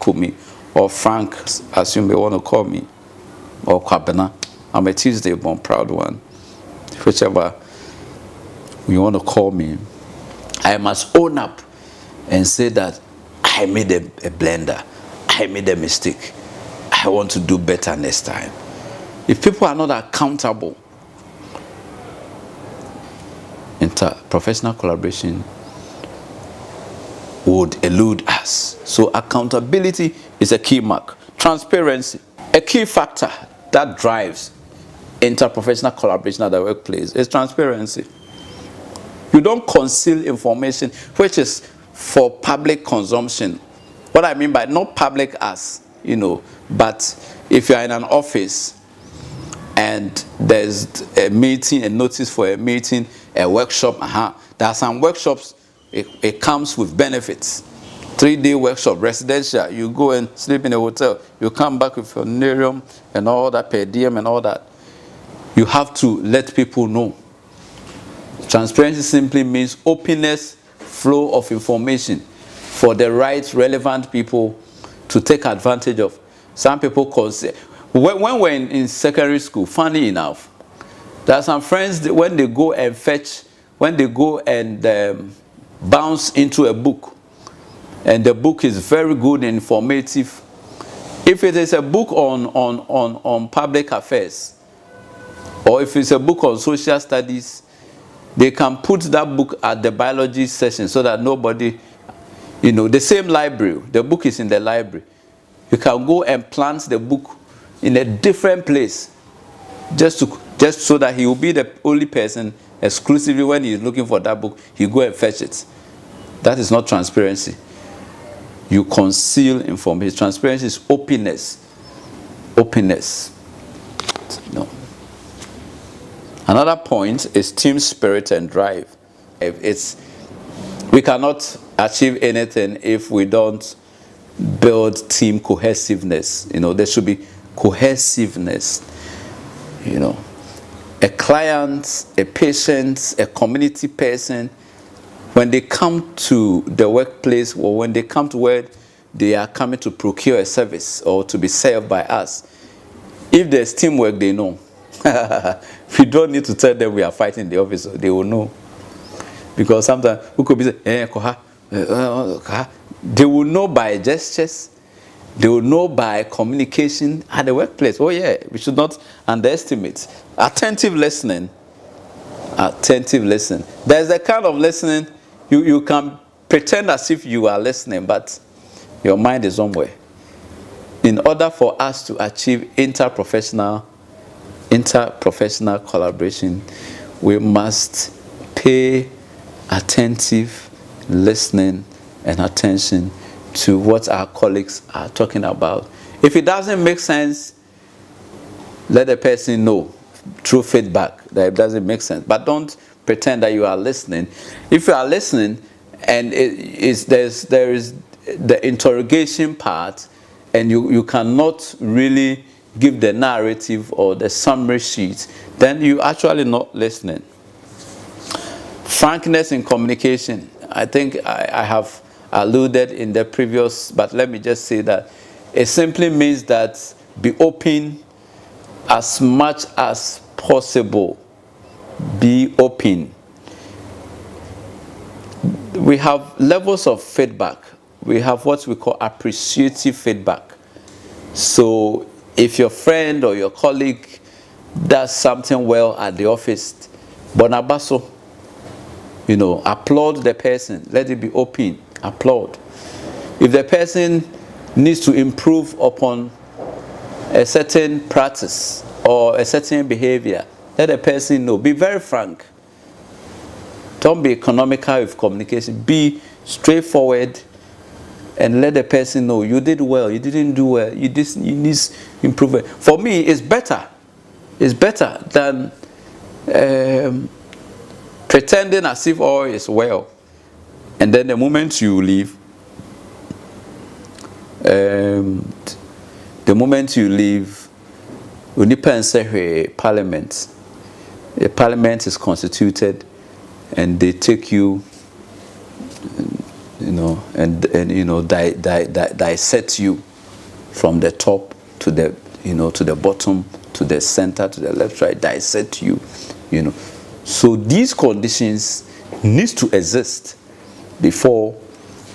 Kumi, or Frank, as you may want to call me, or Kwabena, I'm a Tuesday-born proud one, whichever you want to call me, I must own up and say that I made a blunder, I made a mistake, I want to do better next time. If people are not accountable, interprofessional collaboration would elude us. So accountability is a key mark. Transparency, a key factor that drives interprofessional collaboration at the workplace is transparency. You don't conceal information which is for public consumption. What I mean by not public as, you know, but if you are in an office and there's a meeting, a notice for a meeting, a workshop, there are some workshops, it comes with benefits. 3-day workshop, residential. You go and sleep in a hotel. You come back with your narium and all that, per diem and all that. You have to let people know. Transparency simply means openness, flow of information for the right, relevant people to take advantage of. Some people consider, when we're in secondary school, funny enough, there are some friends that when they go and fetch, when they go and bounce into a book, and the book is very good and informative. If it is a book on public affairs, or if it's a book on social studies, they can put that book at the biology session so that nobody, the same library, the book is in the library. You can go and plant the book in a different place just so that he will be the only person exclusively when he is looking for that book, he go and fetch it. That is not transparency. You conceal information. Transparency is openness. Openness. No. Another point is team spirit and drive. We cannot achieve anything if we don't build team cohesiveness. There should be cohesiveness. A client, a patient, a community person, when they come to the workplace or when they come to where they are coming to procure a service or to be served by us, if there's teamwork, they know. We don't need to tell them we are fighting in the office, they will know. Because sometimes we could be saying, they will know by gestures, they will know by communication at the workplace. Oh yeah, we should not underestimate. Attentive listening. Attentive listening. There's a kind of listening, you can pretend as if you are listening, but your mind is somewhere. In order for us to achieve interprofessional collaboration, we must pay attentive listening and attention to what our colleagues are talking about. If it doesn't make sense, let the person know through feedback that it doesn't make sense. But don't pretend that you are listening. If you are listening and there is the interrogation part, and you cannot really give the narrative or the summary sheet, then you actually not listening. Frankness in communication. I think I have alluded in the previous, but let me just say that it simply means that be open as much as possible. Be open. We have levels of feedback. We have what we call appreciative feedback. So if your friend or your colleague does something well at the office, bonabaso, applaud the person. Let it be open. Applaud. If the person needs to improve upon a certain practice or a certain behavior, let the person know. Be very frank. Don't be economical with communication. Be straightforward and let the person know you did well, you didn't do well, you need improvement. For me, it's better. It's better than pretending as if all is well. And then the moment you leave, we depend on Parliament. The Parliament is constituted, and they take you, dissect you from the top to the, to the bottom, to the center, to the left, right, dissect you, So these conditions need to exist before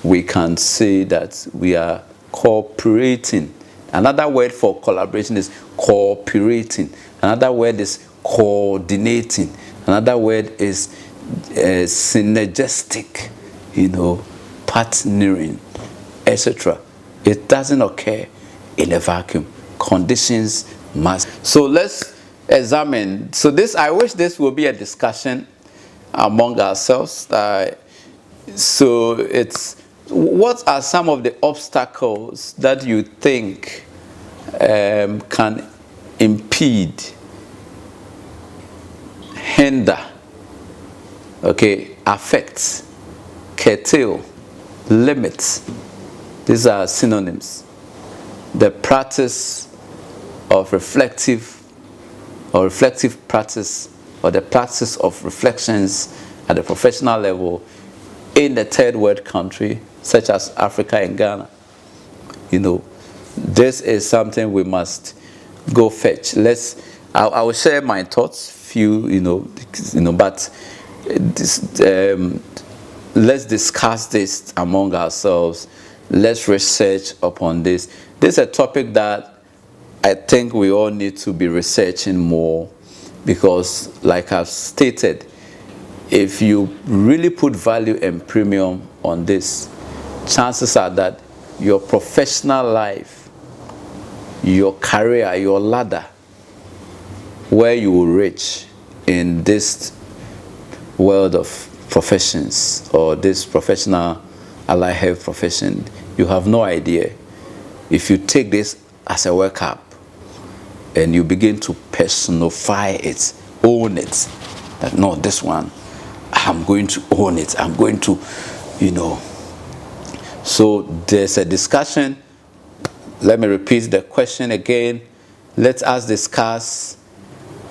we can say that we are cooperating. Another word for collaboration is cooperating. Another word is coordinating. Another word is synergistic, partnering, etc. It doesn't occur in a vacuum. Conditions must. So let's examine. So I wish this will be a discussion among ourselves. So what are some of the obstacles that you think can impede, hinder, affect, curtail, limit These are synonyms. The practice of reflective practice, or the practice of reflections at the professional level in the third world country, such as Africa and Ghana. This is something we must go fetch. I will share my thoughts, but let's discuss this among ourselves. Let's research upon this. This is a topic that I think we all need to be researching more, because, like I've stated, if you really put value and premium on this, chances are that your professional life, your career, your ladder, where you will reach in this world of professions, or this professional allied health profession, you have no idea. If you take this as a workup and you begin to personify it, own it, that no, this one, I'm going to own it, I'm going to, So there's a discussion. Let me repeat the question again. Let us discuss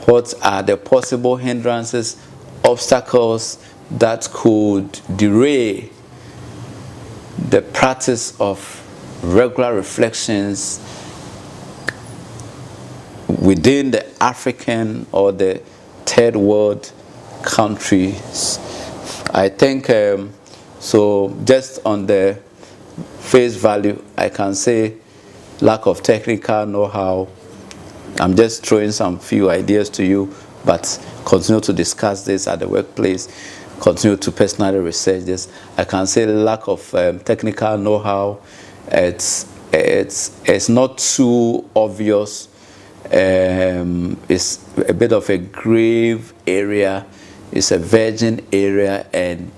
what are the possible hindrances, obstacles that could derail the practice of regular reflections within the African or the third world countries. I think so. Just on the face value, I can say lack of technical know-how. I'm just throwing some few ideas to you, but continue to discuss this at the workplace. Continue to personally research this. I can say lack of technical know-how. It's not too obvious. It's a bit of a grave area. It's a virgin area, and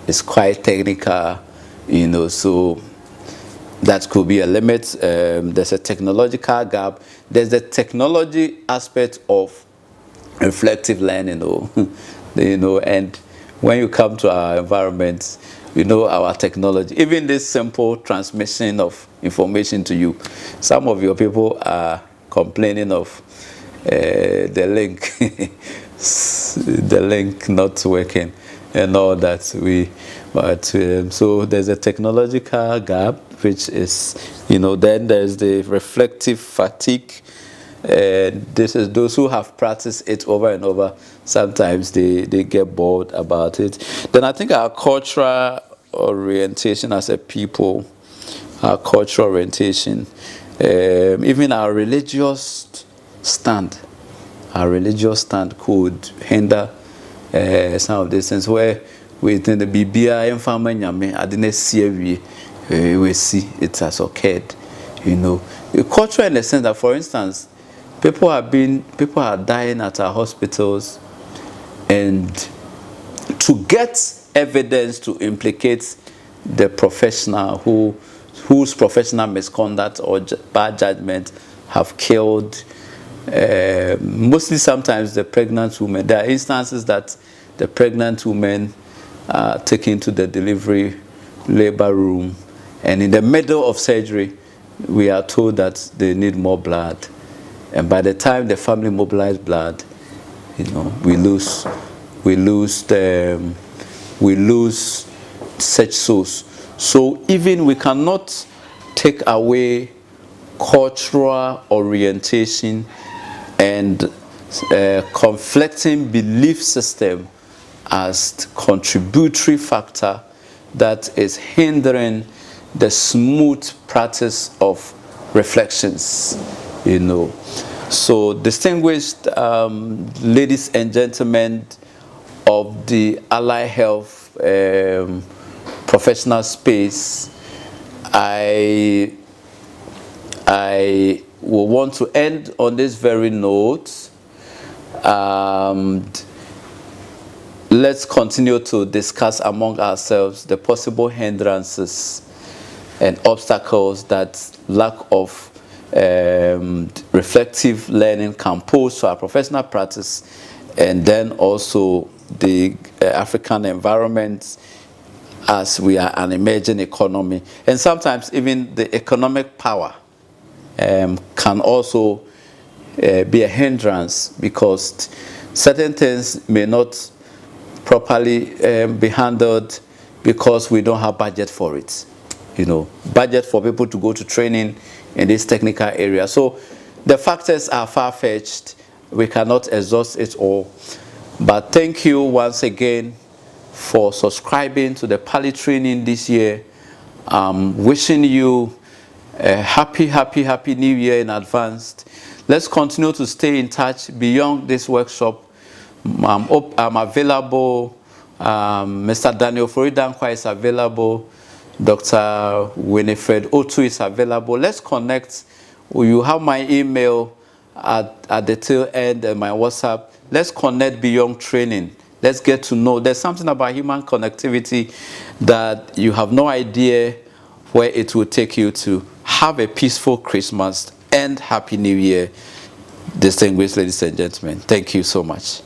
it's quite technical, so that could be a limit. There's a technological gap. There's the technology aspect of reflective learning, and when you come to our environment, our technology, even this simple transmission of information to you, some of your people are complaining of the link the link not working and all that. So there's a technological gap, which is, then there's the reflective fatigue. This is those who have practiced it over and over. Sometimes they get bored about it. Then I think our cultural orientation as a people, our cultural orientation, even our religious stand could hinder some of these things, where within the BBI and I didn't see we see it has occurred. Culture in the sense that, for instance, people are dying at our hospitals, and to get evidence to implicate the professional whose professional misconduct or bad judgment have killed, mostly sometimes the pregnant women. There are instances that the pregnant women are taken to the delivery labor room, and in the middle of surgery, we are told that they need more blood. And by the time the family mobilize blood, we lose such souls. So even we cannot take away cultural orientation and conflicting belief system as contributory factor that is hindering the smooth practice of reflections. So distinguished ladies and gentlemen of the allied health professional space, I will want to end on this very note. Let's continue to discuss among ourselves the possible hindrances and obstacles that lack of reflective learning can pose to our professional practice, and then also the African environment, as we are an emerging economy. And sometimes even the economic power can also be a hindrance, because certain things may not properly be handled because we don't have budget for it. Budget for people to go to training in this technical area. So the factors are far-fetched. We cannot exhaust it all. But thank you once again for subscribing to the PALI training this year. Wishing you a happy new year in advance. Let's continue to stay in touch beyond this workshop. I'm available. Mr. Daniel Floridankwa is available. Dr. Winifred Otu is available. Let's connect. You have my email at the tail end and my WhatsApp. Let's connect beyond training. Let's get to know. There's something about human connectivity that you have no idea where it will take you to. Have a peaceful Christmas and Happy New Year, distinguished ladies and gentlemen. Thank you so much.